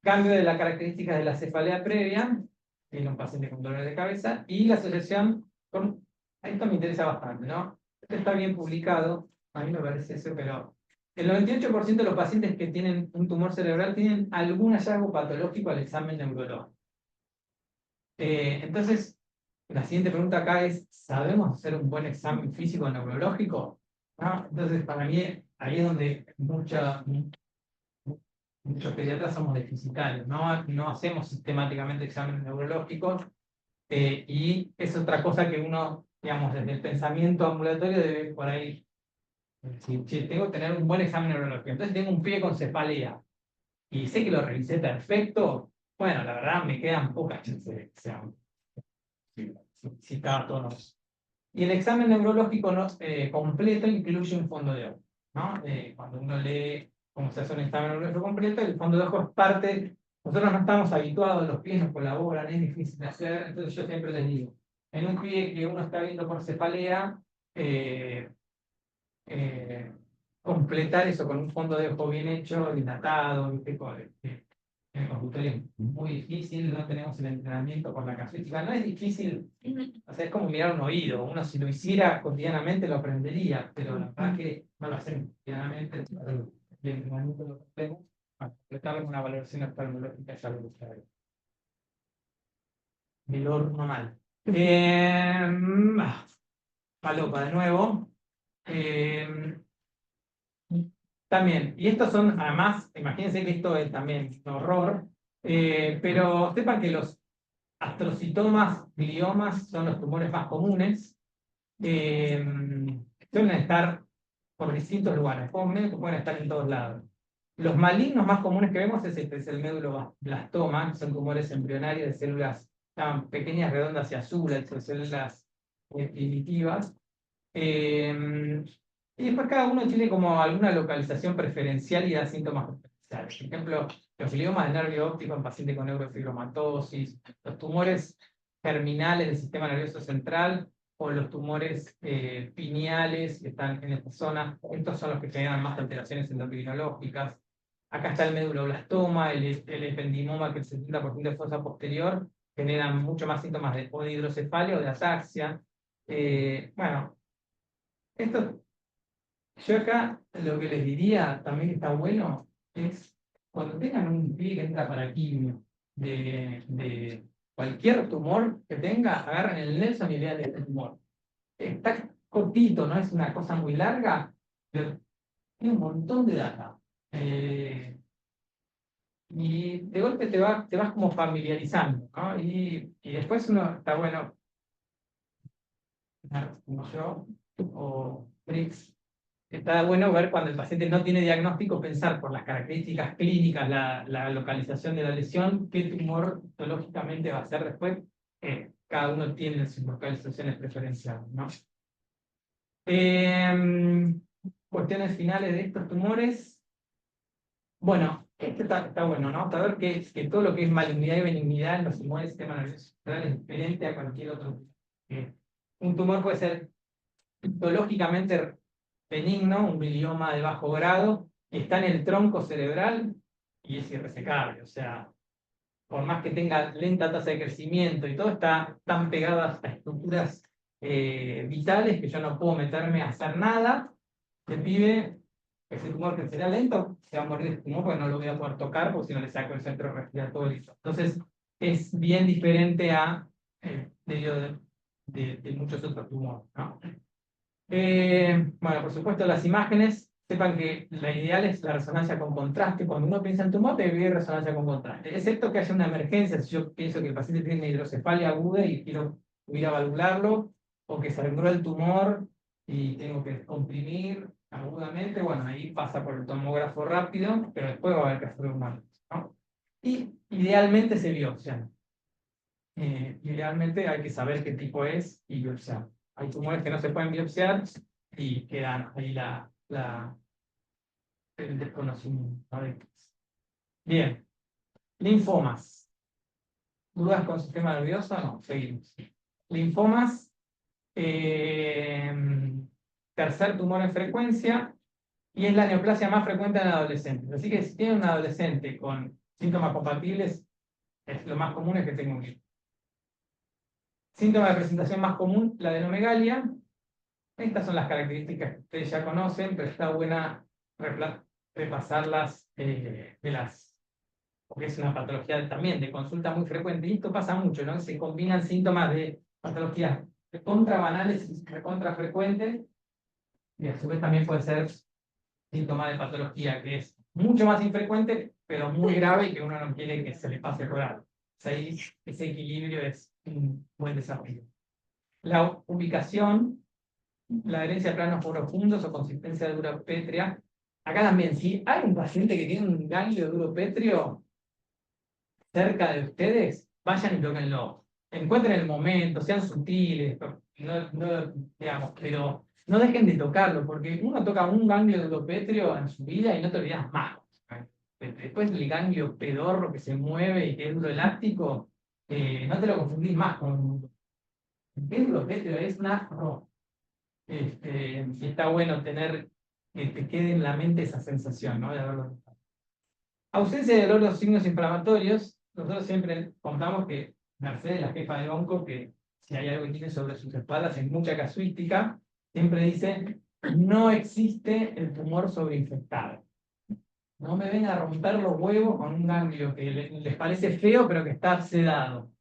Cambio de la característica de la cefalea previa, en un paciente con dolor de cabeza, y la asociación con... Esto me interesa bastante, ¿no? Esto está bien publicado, a mí me parece eso, pero el 98% de los pacientes que tienen un tumor cerebral tienen algún hallazgo patológico al examen neurológico. Entonces, la siguiente pregunta acá es, ¿sabemos hacer un buen examen físico neurológico? ¿No? Entonces, para mí, ahí es donde muchos pediatras somos deficitarios, no hacemos sistemáticamente exámenes neurológicos y es otra cosa que uno, digamos, desde el pensamiento ambulatorio debe por ahí, si tengo que tener un buen examen neurológico, entonces tengo un pie con cefalea y sé que lo revisé perfecto, bueno, la verdad me quedan pocas chances de que sea si cada tono. Y el examen neurológico completo incluye un fondo de ojo, ¿no? Cuando uno lee cómo se hace un examen neurológico completo, el fondo de ojo es parte, nosotros no estamos habituados, los pies nos colaboran, es difícil de hacer, entonces yo siempre les digo, en un pie que uno está viendo por cefalea, eh, eh, completar eso con un fondo de ojo bien hecho, dilatado, ¿viste? En el consultorio es muy difícil, no tenemos el entrenamiento con la casuística, no es difícil, o sea, es como mirar un oído, uno si lo hiciera cotidianamente lo aprendería, pero la verdad que no lo hacemos cotidianamente, el entrenamiento lo tenemos, para completarlo con una valoración oftalmológica ya lo buscaré. El horno mal. Palopa de nuevo. También, y estos son, además, imagínense que esto es también un horror, pero sepan que los astrocitomas, gliomas, son los tumores más comunes, suelen estar por distintos lugares, pueden estar en todos lados. Los malignos más comunes que vemos es este, es el meduloblastoma, que son tumores embrionarios de células pequeñas, redondas y azules, células primitivas. Y después cada uno tiene como alguna localización preferencial y da síntomas preferenciales. Por ejemplo, los gliomas del nervio óptico en pacientes con neurofibromatosis, los tumores germinales del sistema nervioso central o los tumores pineales que están en esta zona. Estos son los que generan más alteraciones endocrinológicas. Acá está el meduloblastoma, el ependimoma, que el 70% de fosa posterior generan mucho más síntomas de hidrocefalia o de ataxia. Bueno, esto, yo acá lo que les diría también está bueno, es cuando tengan un pibe que entra para quimio de cualquier tumor que tenga, agarran el Nelson y lean el tumor. Está cortito, no es una cosa muy larga, pero tiene un montón de data. Y de golpe te vas como familiarizando, ¿no? Y después uno está bueno, como yo, o Briggs, está bueno ver cuando el paciente no tiene diagnóstico, pensar por las características clínicas, la localización de la lesión, qué tumor histológicamente va a ser después. Cada uno tiene sus localizaciones preferenciales, ¿no? Cuestiones finales de estos tumores. Bueno, este está bueno, ¿no? Saber que todo lo que es malignidad y benignidad en los tumores del sistema nervioso central es diferente a cualquier otro. Un tumor puede ser histológicamente benigno, un glioma de bajo grado, está en el tronco cerebral y es irresecable. O sea, por más que tenga lenta tasa de crecimiento y todo, está tan pegado a estructuras vitales que yo no puedo meterme a hacer nada. El pibe, ese tumor que será lento, se va a morir de ese tumor porque no lo voy a poder tocar, porque si no le saco el centro respiratorio. Entonces, es bien diferente a de muchos otros tumores, ¿no? Bueno, por supuesto, las imágenes, sepan que la ideal es la resonancia con contraste. Cuando uno piensa en tumor, debe vivir resonancia con contraste, excepto que haya una emergencia. Si yo pienso que el paciente tiene una hidrocefalia aguda y quiero ir a valvularlo, o que se sangró el tumor y tengo que comprimir agudamente, bueno, ahí pasa por el tomógrafo rápido, pero después va a haber que hacer un análisis, ¿no? Y idealmente se biopsia. Idealmente hay que saber qué tipo es y biopsiar. Hay tumores que no se pueden biopsiar y quedan ahí el desconocimiento. A ver. Bien, linfomas. ¿Dudas con sistema nervioso? No, seguimos. Linfomas, tercer tumor en frecuencia, y es la neoplasia más frecuente en adolescentes. Así que si tiene un adolescente con síntomas compatibles, es lo más común es que tenga un linfoma. Síntoma de presentación más común, la adenomegalia. Estas son las características que ustedes ya conocen, pero está buena repasarlas porque es una patología también de consulta muy frecuente. Y esto pasa mucho, ¿no? Se combinan síntomas de patologías contrabanales y recontra frecuentes, y a su vez también puede ser síntoma de patología que es mucho más infrecuente, pero muy grave y que uno no quiere que se le pase por alto. Ahí ese equilibrio es un buen desafío. La ubicación, la adherencia a planos profundos o consistencia de duropétrea. Acá también, si hay un paciente que tiene un ganglio duropétreo cerca de ustedes, vayan y tóquenlo. Encuentren el momento, sean sutiles, digamos, pero no dejen de tocarlo, porque uno toca un ganglio duropétreo en su vida y no te olvidas más. Después el ganglio pedorro que se mueve y que es duroelástico, no te lo confundís más con el duropétreo, es una y está bueno tener que te quede en la mente esa sensación, ¿no? De haberlo. Ausencia de dolor de los signos inflamatorios. Nosotros siempre contamos que Mercedes, la jefa de onco, que si hay algo que tiene sobre sus espaldas en mucha casuística, siempre dice, no existe el tumor sobreinfectado. No me vengan a romper los huevos con un ganglio que les parece feo, pero que está sedado.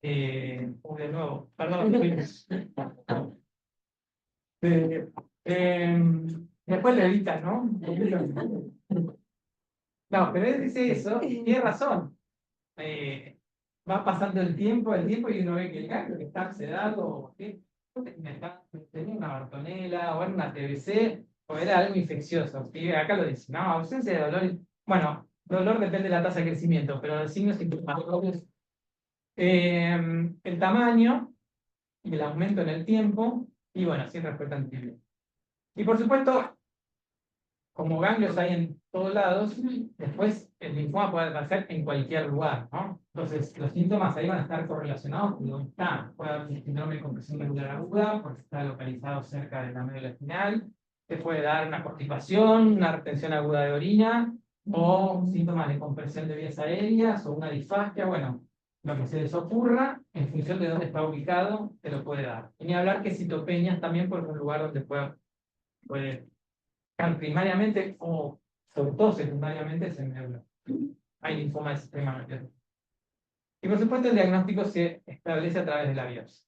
De nuevo, perdón. Después le editan, ¿no? No, pero él dice eso, y tiene razón. Va pasando el tiempo y uno ve que el ganglio que está sedado, ¿sí? Tenía una bartonela o era una TBC o era algo infeccioso. Y acá lo dice, no, ausencia de dolor. Bueno, dolor depende de la tasa de crecimiento, pero los signos inflamatorios, el tamaño y el aumento en el tiempo, y bueno, sin respuesta antibiótica. Y por supuesto, como ganglios hay en todos lados, después el linfoma puede aparecer en cualquier lugar, ¿no? Entonces, los síntomas ahí van a estar correlacionados con dónde está. Puede haber un síndrome de compresión medular aguda, porque está localizado cerca de la médula espinal. Te puede dar una constipación, una retención aguda de orina, o síntomas de compresión de vías aéreas, o una disfagia. Bueno, lo que se les ocurra, en función de dónde está ubicado, te lo puede dar. Y ni hablar que citopenias también, por un lugar donde puede primariamente o sobre todo secundariamente, es el neuroblastoma. Hay linfoma del sistema nervioso. Y por supuesto el diagnóstico se establece a través de la biopsia.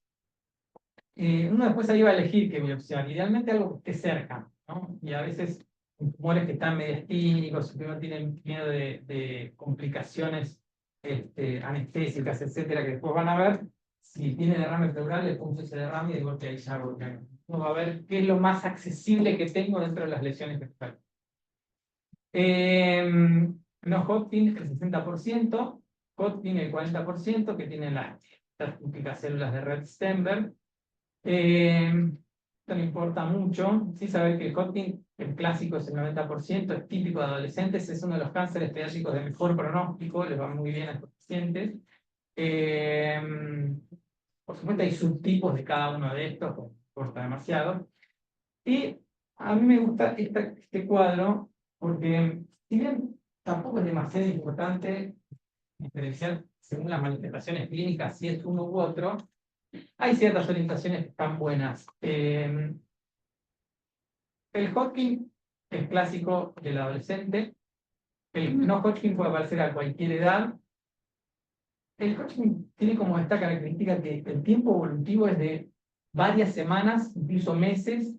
Uno después ahí va a elegir qué biopsiar, idealmente algo que esté cerca, ¿no? Y a veces tumores que están mediastínicos, que no tienen miedo de complicaciones anestésicas, etcétera, que después van a ver, si tiene derrame pleural, le pongo ese derrame y de golpe ahí ya porque uno va a ver qué es lo más accesible que tengo dentro de las lesiones vectores. No Hodgkin el 60%, Hodgkin el 40%, que tienen las típicas células de Rett-Steinberg. Esto no importa mucho. Sí saber que el Hodgkin, el clásico, es el 90%, es típico de adolescentes, es uno de los cánceres pediátricos de mejor pronóstico, les va muy bien a estos pacientes. Por supuesto, hay subtipos de cada uno de estos, no importa demasiado. Y a mí me gusta este cuadro porque, si bien tampoco es demasiado importante diferenciar según las manifestaciones clínicas si es uno u otro, hay ciertas orientaciones que están buenas. El Hodgkin es clásico del adolescente. El no Hodgkin puede aparecer a cualquier edad. El Hodgkin tiene como esta característica que el tiempo evolutivo es de varias semanas, incluso meses.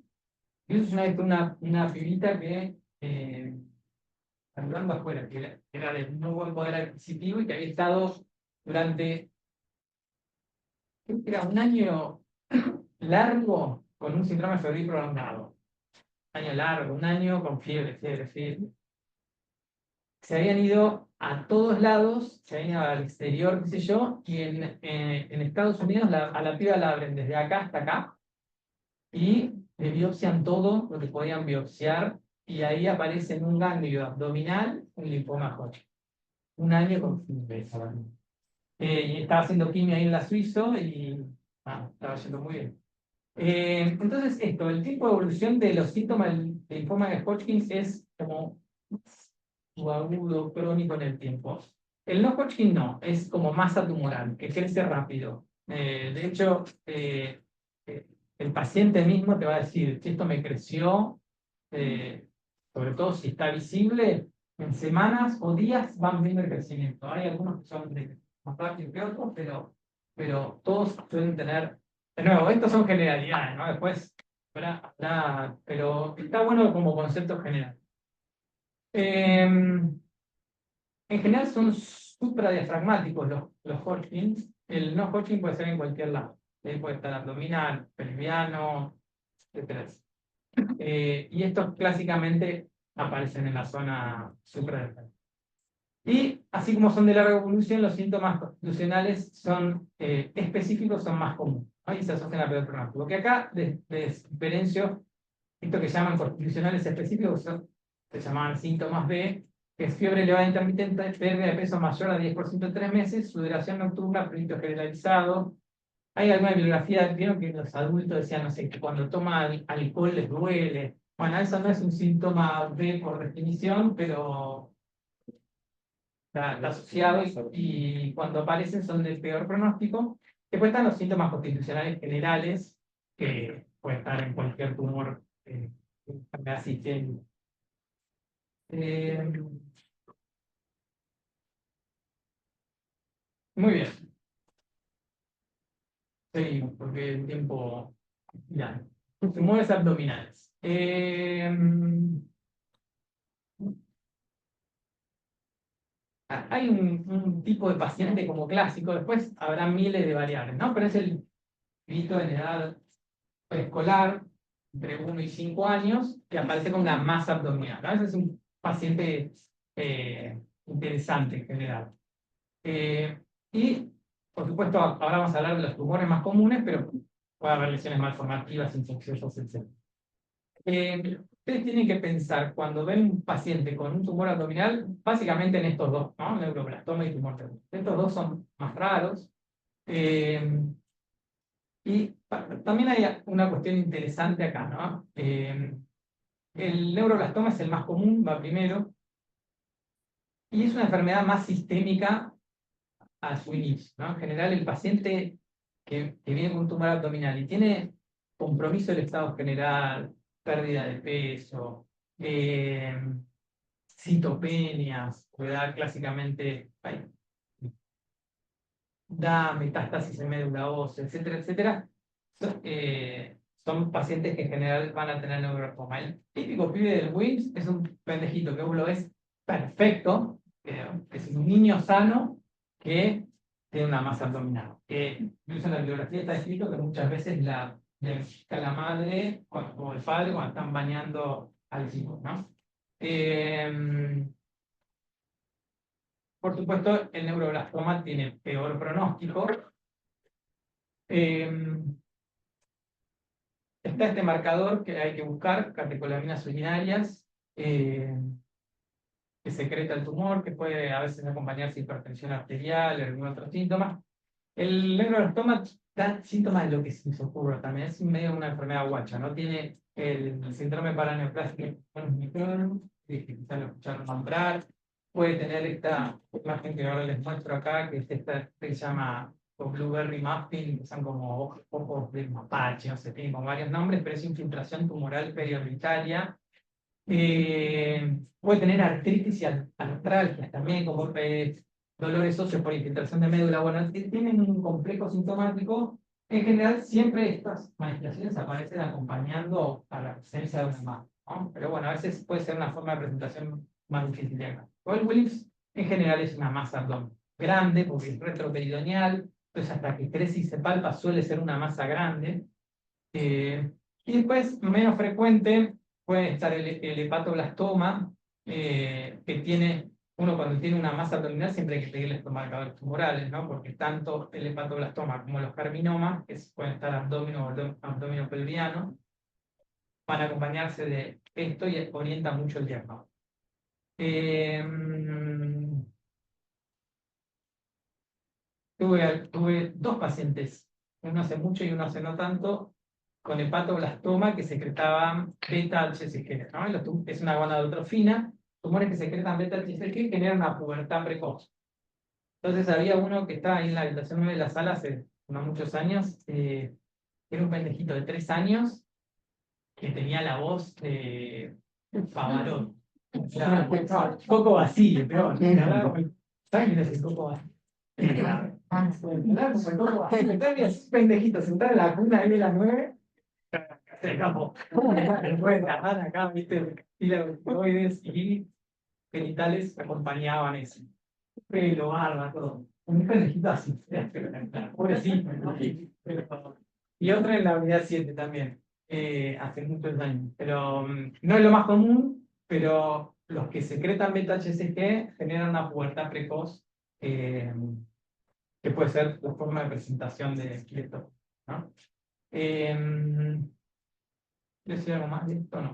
Y eso es una vez con una pibita que, hablando afuera, que era de muy buen poder adquisitivo y que había estado durante, creo que era un año largo con un síndrome febril prolongado. Año largo, un año con fiebre, fiebre, fiebre. Se habían ido a todos lados, se habían ido al exterior, qué sé yo, y en Estados Unidos a la piba la abren desde acá hasta acá y le biopsian todo lo que podían biopsiar y ahí aparece en un ganglio abdominal un linfoma Hodgkin. Un año con fiebre. Y estaba haciendo quimio ahí en la Suizo y estaba yendo muy bien. Entonces, el tipo de evolución de los síntomas del linfoma de Hodgkin es como agudo, crónico en el tiempo. El no Hodgkin no, es como masa tumoral, que crece rápido. De hecho, el paciente mismo te va a decir que esto me creció, sobre todo si está visible, en semanas o días van viendo el crecimiento. Hay algunos que son más rápidos que otros, pero todos suelen tener. De nuevo, estos son generalidades, ¿no? Después, pero está bueno como concepto general. En general son supradiafragmáticos los Hodgkins. El no Hodgkin puede ser en cualquier lado. Puede estar abdominal, pelviano, etc. Y estos clásicamente aparecen en la zona supradiafragmática. Y así como son de larga evolución, los síntomas constitucionales son específicos, son más comunes, ¿no? Y se asocian a peor pronóstico. Que acá les diferencio esto que llaman constitucionales específicos, se llamaban síntomas B, que es fiebre elevada intermitente, pérdida de peso mayor a 10% en 3 meses, sudoración nocturna, prurito generalizado. Hay alguna bibliografía, vieron que los adultos decían, no sé, que cuando toman alcohol les duele. Bueno, eso no es un síntoma B por definición, pero está asociado y cuando aparecen son de peor pronóstico. Después están los síntomas constitucionales generales, que pueden estar en cualquier tumor, enfermedad sistémica. Muy bien. Seguimos, porque el tiempo. Ya. Tumores abdominales. Hay un tipo de paciente como clásico, después habrá miles de variables, ¿no? Pero es el pibito en edad preescolar, entre 1 y 5 años, que aparece con una masa abdominal, ¿no? Ese es un paciente interesante en general. Y, por supuesto, ahora vamos a hablar de los tumores más comunes, pero puede haber lesiones malformativas, infecciosas, etc. Ustedes tienen que pensar, cuando ven un paciente con un tumor abdominal, básicamente en estos dos, ¿no? Neuroblastoma y tumor abdominal. Estos dos son más raros. Y también hay una cuestión interesante acá, ¿no? El neuroblastoma es el más común, va primero, y es una enfermedad más sistémica a su inicio, ¿no? En general, el paciente que viene con un tumor abdominal y tiene compromiso del estado general, pérdida de peso, citopenias, puede dar clásicamente, da metástasis en médula ósea, etcétera, etcétera. Son pacientes que en general van a tener neuroblastoma. El típico pibe del WIMS es un pendejito que vos lo ves perfecto, es un niño sano que tiene una masa abdominal. Incluso en la bibliografía está escrito que muchas veces la madre o el padre cuando están bañando al chico, ¿no? Por supuesto, el neuroblastoma tiene peor pronóstico. Está este marcador que hay que buscar, catecolaminas urinarias, que secreta el tumor, que puede a veces acompañarse de hipertensión arterial, algún otro síntoma. El neuroblastoma da síntomas de lo que se nos ocurre también, es medio una enfermedad guacha, ¿no? Tiene el síndrome paraneoplásico que quizás lo escucharon nombrar, puede tener esta imagen que ahora les muestro acá, que es esta que se llama Blueberry Muffin, que son como ojos de mapache, no sé, tiene como varios nombres, pero es infiltración tumoral periorbitaria. Puede tener artritis y artralgias también, como dolores óseos por infiltración de médula. Bueno, tienen un complejo sintomático. En general, siempre estas manifestaciones aparecen acompañando a la presencia de una masa, ¿no? Pero bueno, a veces puede ser una forma de presentación más difícil de acá. El Williams en general es una masa abdominal grande porque es retroperidoneal, entonces hasta que crece y se palpa suele ser una masa grande. Y después, menos frecuente, puede estar el hepatoblastoma, que tiene, uno cuando tiene una masa abdominal siempre hay que pedirle estos marcadores tumorales, ¿no? Porque tanto el hepatoblastoma como los carminomas, que pueden estar abdomino o abdomino pelviano, van a acompañarse de esto y orienta mucho el diagnóstico. Tuve dos pacientes, uno hace mucho y uno hace no tanto, con hepatoblastoma que secretaban beta-HCG, ¿no? Es una gonadotrofina, tumores que secretan beta-HCG generan una pubertad precoz. Entonces había uno que estaba ahí en la habitación 9 de la sala hace unos muchos años, era un pendejito de 3 años que tenía la voz de Pavarotti. O sea, Coco Basile, pero ¿saben quién es el Coco Basile? Pendejito, sentado en la cuna de las 9, se escapó. Después de acá, viste, y los tiroides y genitales acompañaban eso. Pelo, barba, todo. Un pendejito así, pobrecito, ¿no? Y otra en la unidad 7 también, hace muchos años. Pero no es lo más común, pero los que secretan beta-HCG generan una pubertad precoz, que puede ser la forma de presentación de esqueleto, ¿no? ¿Quieres decir algo más de esto o no?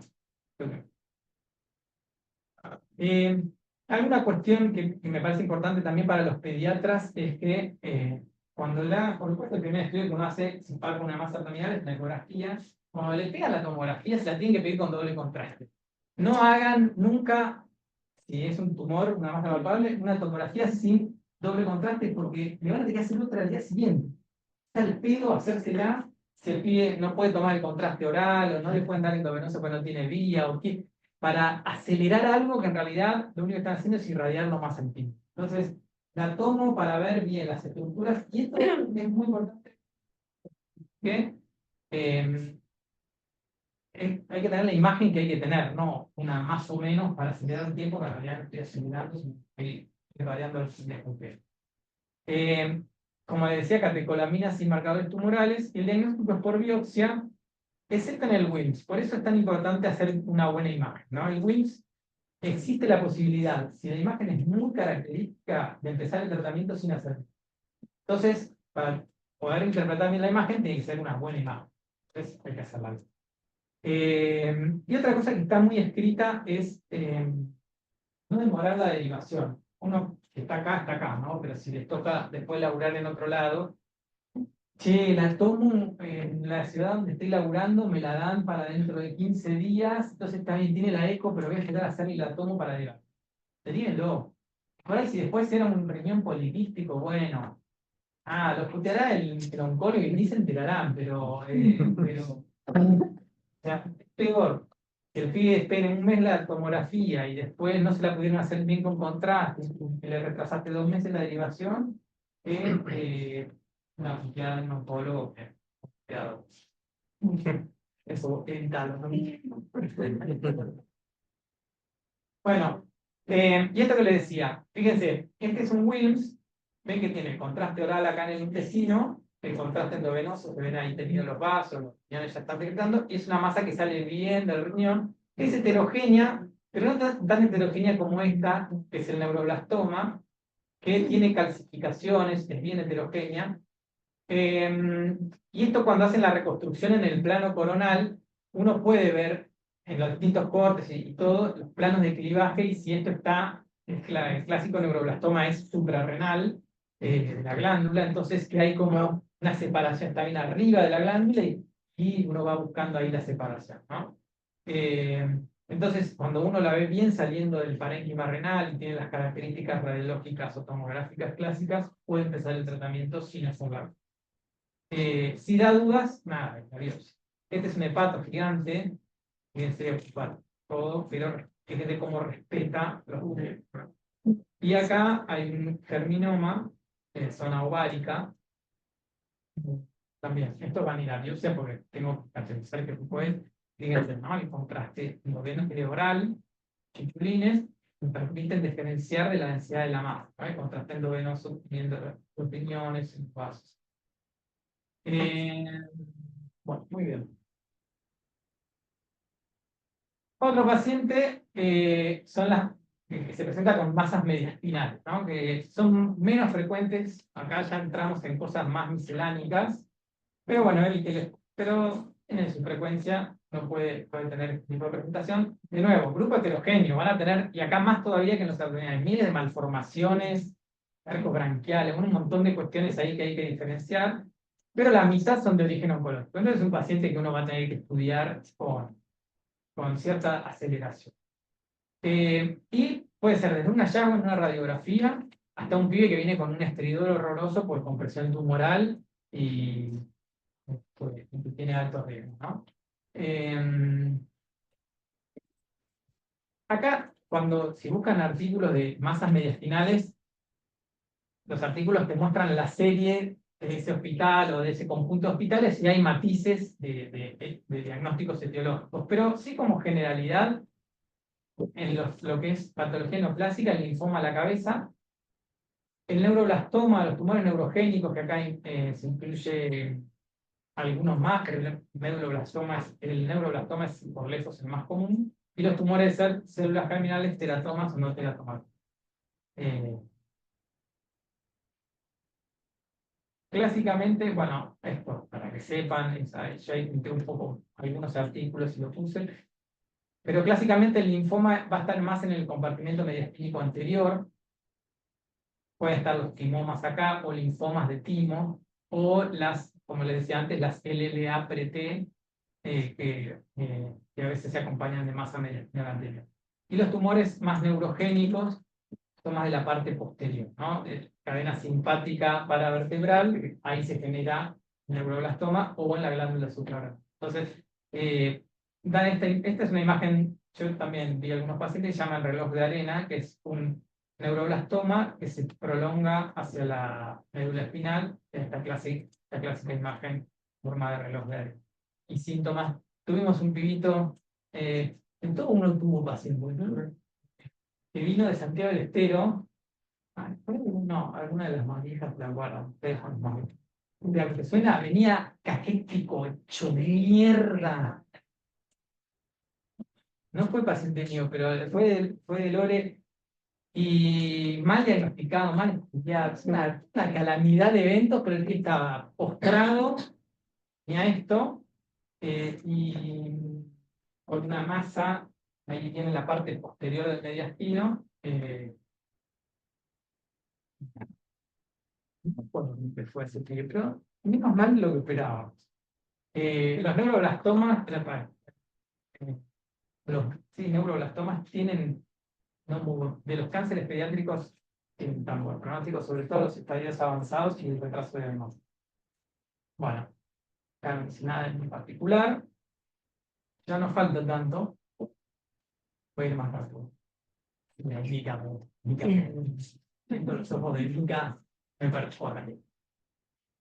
Okay. Alguna cuestión que me parece importante también para los pediatras es que por supuesto, el primer estudio que uno hace sin palpa una masa abdominal es la ecografía. Cuando le pegan la tomografía se la tienen que pedir con doble contraste. No hagan nunca, si es un tumor, una masa palpable, una tomografía sin doble contraste porque le van a tener que hacer otra al día siguiente. Está el pedo hacérsela si el pibe no puede tomar el contraste oral o no le pueden dar endovenoso porque no tiene vía o qué, para acelerar algo que en realidad lo único que están haciendo es irradiarlo más al pibe. Entonces, la tomo para ver bien las estructuras y esto es muy importante que hay que tener la imagen que hay que tener, no una más o menos para acelerar un tiempo que en realidad no estoy acelerando, sino estoy irradiando el desbloqueo. Como les decía, catecolaminas sin marcadores tumorales, y el diagnóstico es por biopsia, excepto en el WIMS. Por eso es tan importante hacer una buena imagen, ¿no? El WIMS existe la posibilidad, si la imagen es muy característica, de empezar el tratamiento sin hacerlo. Entonces, para poder interpretar bien la imagen, tiene que ser una buena imagen. Entonces, hay que hacerla bien. Y otra cosa que está muy escrita es no demorar la derivación. Uno que está acá, ¿no? Pero si les toca después laburar en otro lado, che, la tomo en la ciudad donde estoy laburando, me la dan para dentro de 15 días, entonces también tiene la eco, pero voy a llegar a hacer y la tomo para derivar. Teníenlo. Por ahí si después era un riñón poliquístico, bueno. Lo puteará el oncólogo y ni se enterarán, pero o sea, es peor Si el pibe espera un mes la tomografía y después no se la pudieron hacer bien con contraste, y le retrasaste 2 meses la derivación, no, ya no puedo. Cuidado. Eso, evitalo, ¿no? Bueno, y esto que le decía, fíjense, este es un Wilms, ven que tiene el contraste oral acá en el intestino, el contraste endovenoso, se ven ahí teniendo los vasos, los riñones ya están afectando, y es una masa que sale bien del riñón, es heterogénea, pero no tan heterogénea como esta, que es el neuroblastoma, que tiene calcificaciones, es bien heterogénea. Y esto cuando hacen la reconstrucción en el plano coronal, uno puede ver en los distintos cortes y todo, los planos de clivaje, y si esto está, el clásico neuroblastoma es suprarrenal de la glándula, entonces que hay como una separación, está bien arriba de la glándula y uno va buscando ahí la separación, ¿no? Entonces, cuando uno la ve bien saliendo del parénquima renal y tiene las características radiológicas o tomográficas clásicas, puede empezar el tratamiento sin hacerla. Si da dudas, nada, adiós. Este es un hepato gigante, fíjense ocupar todo, pero fíjense cómo respeta los números. Y acá hay un germinoma en zona ovárica. También, esto va a ir a biopsia porque tengo que caracterizar qué tipo es. Fíjense, ¿no? El contraste endoveno oral, chichulines, me permiten diferenciar de la densidad de la masa, ¿no? El contraste endovenoso viendo los riñones y los vasos. Bueno, muy bien. Otro paciente son las que se presenta con masas mediastinales, ¿no? Que son menos frecuentes. Acá ya entramos en cosas más misceláneas, pero bueno, pero en su frecuencia no puede tener este tipo de presentación. De nuevo, grupo heterogéneo, van a tener, y acá más todavía que en los abdominales, miles de malformaciones, arcos branquiales, un montón de cuestiones ahí que hay que diferenciar, pero la mitad son de origen oncológico. Entonces es un paciente que uno va a tener que estudiar con cierta aceleración. Y puede ser desde un hallazgo en una radiografía hasta un pibe que viene con un estridor horroroso por compresión tumoral y que tiene altos riesgos, ¿no? Acá, si buscan artículos de masas mediastinales, los artículos te muestran la serie de ese hospital o de ese conjunto de hospitales y hay matices de diagnósticos etiológicos, pero sí como generalidad en lo que es patología neoplásica, el linfoma a la cabeza, el neuroblastoma, los tumores neurogénicos, que acá se incluye algunos más, pero el neuroblastoma es por lejos el más común, y los tumores de células germinales, teratomas o no teratomas. Clásicamente, bueno, esto, para que sepan, yo ahí pinté un poco algunos artículos y lo puse, pero clásicamente el linfoma va a estar más en el compartimento mediastínico anterior. Pueden estar los timomas acá, o linfomas de timo, o como les decía antes, las LLA-PRT, que a veces se acompañan de masa mediastina anterior. Y los tumores más neurogénicos son más de la parte posterior, ¿no? Cadena simpática paravertebral, ahí se genera neuroblastoma, o en la glándula suprarrenal. Entonces, esta es una imagen, yo también vi algunos pacientes que se llama el reloj de arena, que es un neuroblastoma que se prolonga hacia la médula espinal, esta clásica imagen forma de reloj de arena. Y síntomas, tuvimos un pibito, en todo uno tuvo pacientes, ¿no? Que vino de Santiago del Estero. No, alguna de las más viejas la guardan. De lo que suena, venía caquético, hecho mierda. No fue paciente mío, pero fue de Lore. Y mal diagnosticado, mal estudiado, una calamidad de eventos, pero el que estaba postrado, tenía esto, y con una masa, ahí tiene la parte posterior del mediastino. No me acuerdo ni qué fue ese pibe, pero menos mal de lo que esperábamos. Los neuroblastomas, sí, neuroblastomas tienen, de los cánceres pediátricos, tan buenos pronósticos, sobre todo los estadios avanzados y el retraso de diagnóstico. Bueno, nada en particular, ya no falta tanto. Voy a ir más rápido. Mica, tengo los ojos de Mica, me perforan.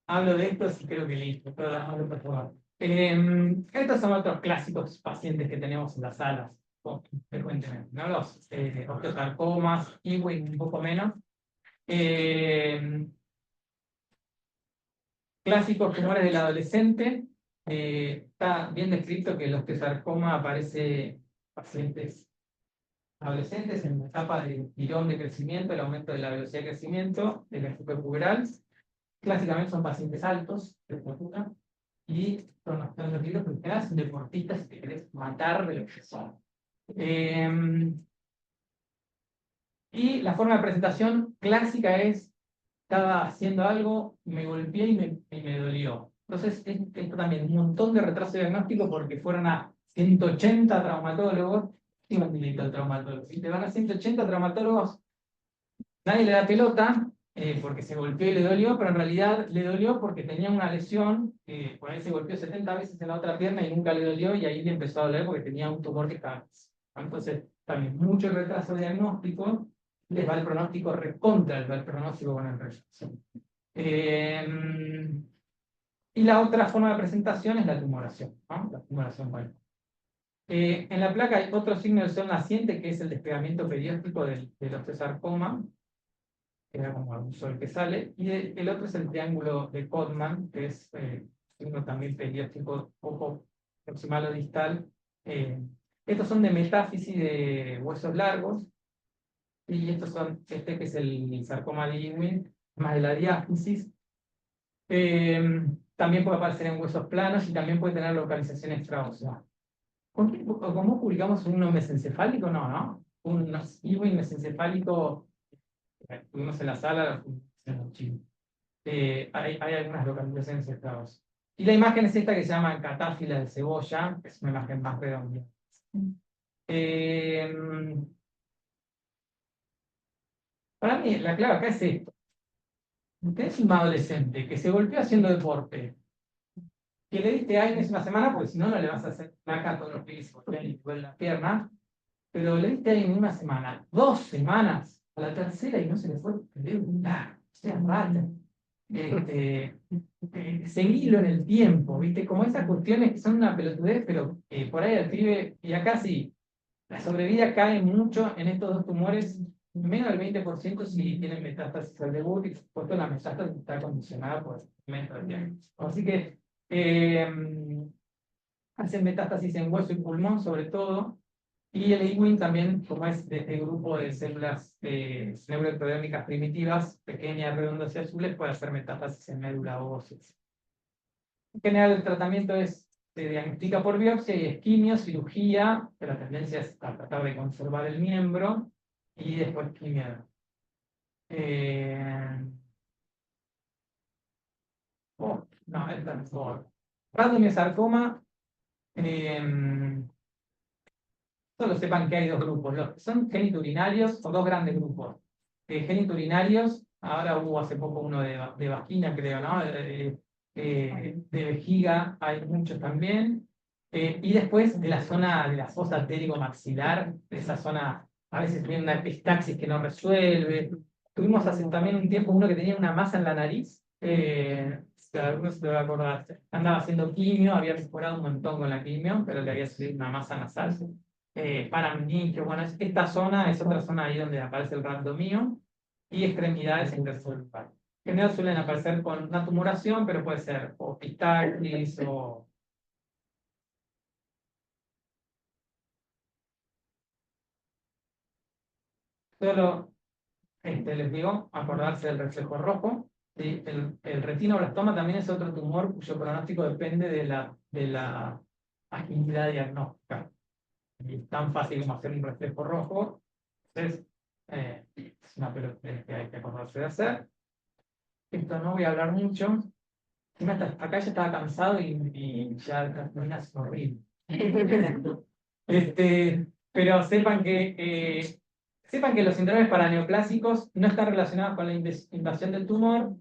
Hablo de esto y creo que listo, pero hablo por favor. Estos son otros clásicos pacientes que tenemos en las salas, frecuentemente, ¿no? Los osteosarcomas, Ewing un poco menos. Clásicos tumores del adolescente. Está bien descrito que el osteosarcoma aparece en pacientes adolescentes en la etapa de tirón de crecimiento, el aumento de la velocidad de crecimiento de la superpuberal. Clásicamente son pacientes altos de estatura y son los libros que en general son deportistas si te querés matar de lo que son. Y la forma de presentación clásica es: estaba haciendo algo, me golpeé y me dolió. Entonces, esto también, un montón de retraso diagnóstico porque fueron a 180 traumatólogos, y un delito al traumatólogo. Si te van a 180 traumatólogos, nadie le da pelota porque se golpeó y le dolió, pero en realidad le dolió porque tenía una lesión, por ahí se golpeó 70 veces en la otra pierna y nunca le dolió, y ahí le empezó a doler porque tenía un tumor que estaba. Entonces, también mucho retraso diagnóstico, les va el pronóstico recontra el pronóstico con el rechazo. Y la otra forma de presentación es la tumoración, ¿no? La tumoración, bueno. En la placa hay otro signo del sol naciente, que es el despegamiento periódico del osteosarcoma, que era como un sol que sale, y el otro es el triángulo de Codman, que es signo también periódico, poco proximal o distal. Estos son de metáfisis de huesos largos, y estos son, este que es el sarcoma de Ewing, más de la diáfisis. También puede aparecer en huesos planos y también puede tener localización extraósea. ¿Cómo publicamos un mesencefálico? No, ¿no? Un Ewing mesencefálico, tuvimos en la sala, hay algunas localizaciones extraóseas. Y la imagen es esta que se llama catáfila de cebolla, que es una imagen más redonda. Para mí, la clave acá es esto. Usted es un adolescente que se golpeó haciendo deporte, que le diste aire una semana, porque si no, no le vas a hacer placa todos los pies en la pierna, pero le diste aire en una semana, 2 semanas, a la tercera y no se le fue, sea rata. Seguilo en el tiempo, ¿viste? Como esas cuestiones que son una pelotudez, pero por ahí el pibe, y acá sí, la sobrevida cae mucho en estos dos tumores, menos del 20% si tienen metástasis al debut, y por supuesto la metástasis está condicionada por el momento del diagnóstico. Así que hacen metástasis en hueso y pulmón sobre todo, y el Ewing también, como es de este grupo de células neuroectodérmicas primitivas, pequeñas, redondas y azules, puede hacer metástasis en médula ósea. En general el tratamiento se diagnostica por biopsia y es quimio, cirugía, que la tendencia es a tratar de conservar el miembro, y después quimio. No, esta es mejor. Radiomiosarcoma, solo sepan que hay dos grupos. Son geniturinarios o dos grandes grupos. Geniturinarios, ahora hubo hace poco uno de vagina, creo, ¿no? De vejiga hay muchos también. Y después de la zona de la fosa térico-maxilar, de esa zona, a veces tiene una epistaxis que no resuelve. Tuvimos hace también un tiempo uno que tenía una masa en la nariz. Si alguno se te va a acordar. Andaba haciendo quimio, había mejorado un montón con la quimio, pero le había salido una masa nasal. Paramnigio, bueno, esta zona es otra zona ahí donde aparece el randomío, y extremidades intercelular. En general suelen aparecer con una tumoración, pero puede ser o pistaxis o... Solo les digo, acordarse del reflejo rojo. ¿Sí? El retinoblastoma también es otro tumor cuyo pronóstico depende de la agilidad diagnóstica. Y es tan fácil como hacer un reflejo rojo. Entonces, es una pelota que hay que acordarse de hacer. Esto no voy a hablar mucho. Acá ya estaba cansado y ya es horrible. Pero sepan que los síndromes paraneoplásicos no están relacionados con la invasión del tumor.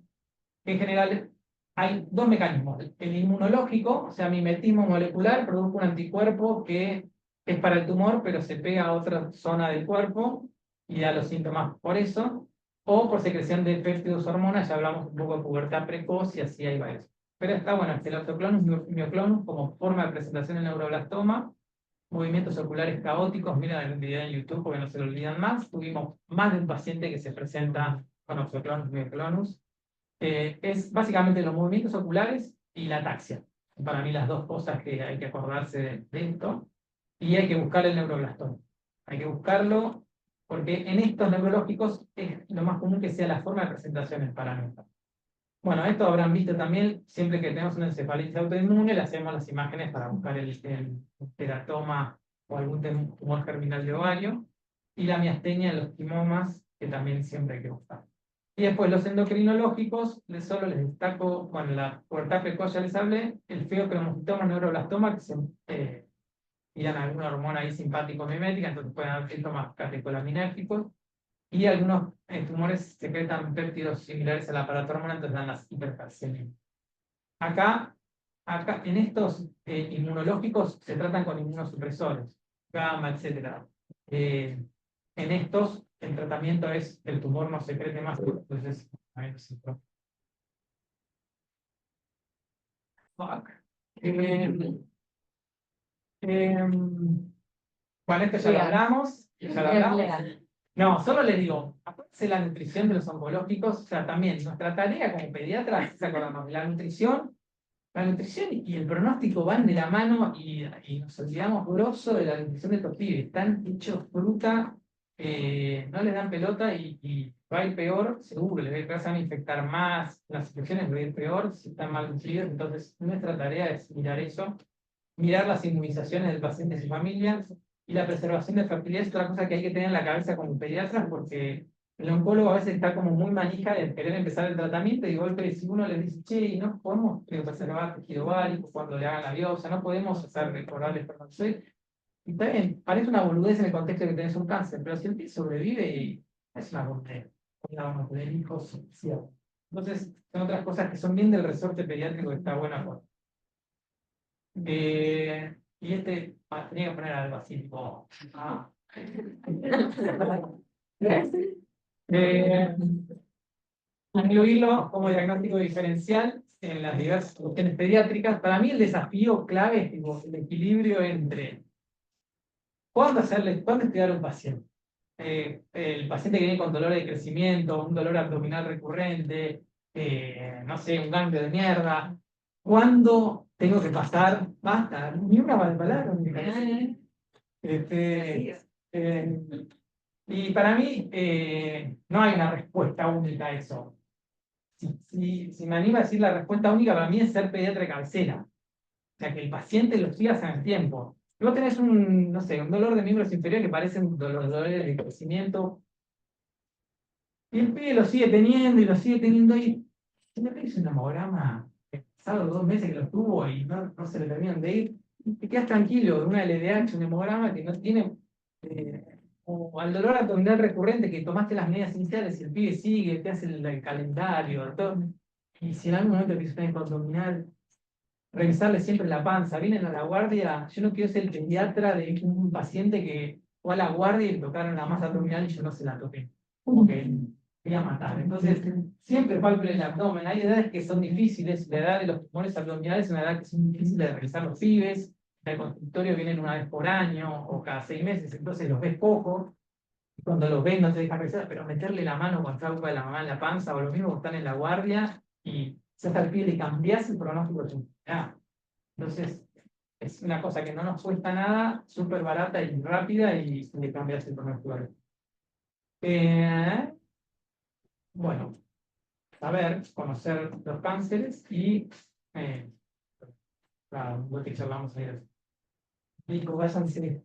En general, hay dos mecanismos. El inmunológico, o sea, mimetismo molecular, produce un anticuerpo que es para el tumor, pero se pega a otra zona del cuerpo y da los síntomas por eso, o por secreción de péptidos hormonas, ya hablamos un poco de pubertad precoz y así hay varios. Pero está bueno, el autoclonus mioclonus como forma de presentación en neuroblastoma, movimientos oculares caóticos, miren el video en YouTube porque no se lo olvidan más. Tuvimos más de un paciente que se presenta con autoclonus mioclonus. Es básicamente los movimientos oculares y la ataxia. Para mí las dos cosas que hay que acordarse de esto. Y hay que buscar el neuroblastoma. Hay que buscarlo porque en estos neurológicos es lo más común que sea la forma de presentación en parámetros. Bueno, esto habrán visto también, siempre que tenemos una encefalitis autoinmune, le hacemos las imágenes para buscar el teratoma o algún tumor germinal de ovario, y la miastenia en los timomas, que también siempre hay que buscar. Y después los endocrinológicos, solo les destaco, bueno, la pubertad precoz ya les hablé, el feocromocitoma neuroblastoma, que se tiran alguna hormona ahí simpático-mimética, entonces pueden haber síntomas catecolaminérgicos, y algunos tumores secretan péptidos similares a la paratormona, entonces dan las hipercalcemias. Acá, en estos inmunológicos se tratan con inmunosupresores, gamma, etc. En estos, el tratamiento es el tumor no secrete más, entonces, a ver si fuck. Bueno, esto ya lo hablamos. Ya lo hablamos. No, solo les digo, acuérdense de la nutrición de los oncológicos, o sea, también nuestra tarea como pediatras, ¿se acuerdan? La nutrición y el pronóstico van de la mano y nos olvidamos grosso de la nutrición de estos pibes. Están hechos fruta, no les dan pelota y va a ir peor, seguro, les van a infectar más, las infecciones van a ir peor si están mal nutridos. Entonces, nuestra tarea es mirar eso, mirar las inmunizaciones del paciente y su familia, y la preservación de fertilidad es otra cosa que hay que tener en la cabeza como pediatras, porque el oncólogo a veces está como muy manija de querer empezar el tratamiento y de golpe si uno le dice, che, y no podemos preservar tejido ovárico cuando le hagan la biopsia, no podemos hacer recordar el espermatozoide. Y está bien, parece una boludez en el contexto de que tenés un cáncer, pero si el pibe sobrevive, es una boludez. Vamos a tener hijos, sí. Entonces, son otras cosas que son bien del resorte pediátrico que está buena. Y tenía que poner algo así, tipo. Incluirlo como diagnóstico diferencial en las diversas cuestiones pediátricas. Para mí el desafío clave es tipo, el equilibrio entre cuándo estudiar a un paciente. El paciente que viene con dolor de crecimiento, un dolor abdominal recurrente, no sé, un ganglio de mierda. ¿Cuándo tengo que pasar? Basta, ni una mala palabra. Y para mí no hay una respuesta única a eso. Si me anima a decir la respuesta única, para mí es ser pediatra de cabecera. O sea, que el paciente lo siga en el tiempo. Luego tenés no sé, un dolor de miembros inferiores que parecen dolores de crecimiento. Y el pibe lo sigue teniendo y lo sigue teniendo. Y si le pedís un hemograma, pasado 2 meses que lo tuvo y no se le terminan de ir, te quedas tranquilo, una LDH, un hemograma que no tiene. O al dolor abdominal recurrente que tomaste las medidas iniciales y el pibe sigue, te hace el calendario, todo. Y si en algún momento empieza un abdominal, revisarle siempre la panza. Vienen a la guardia, yo no quiero ser el pediatra de un paciente que fue a la guardia y le tocaron la masa abdominal y yo no se la toqué. Como que quería matar. Entonces, siempre palpen el abdomen. Hay edades que son difíciles, la edad de los tumores abdominales es una edad que es muy difícil de realizar los pibes. El consultorio vienen una vez por año o cada 6 meses, entonces los ves poco. Y cuando los ves no te dejan revisar, pero meterle la mano con agua de la mamá en la panza o lo mismo que están en la guardia y se hasta el pie le cambias el pronóstico de su enfermedad. Entonces, es una cosa que no nos cuesta nada, súper barata y rápida y le cambias el pronóstico. Bueno, saber, conocer los cánceres y lo que charlamos ayer. Nico, váyanse.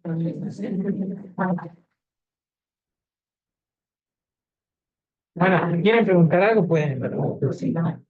Bueno, si quieren preguntar algo, pueden. Pero sí, no.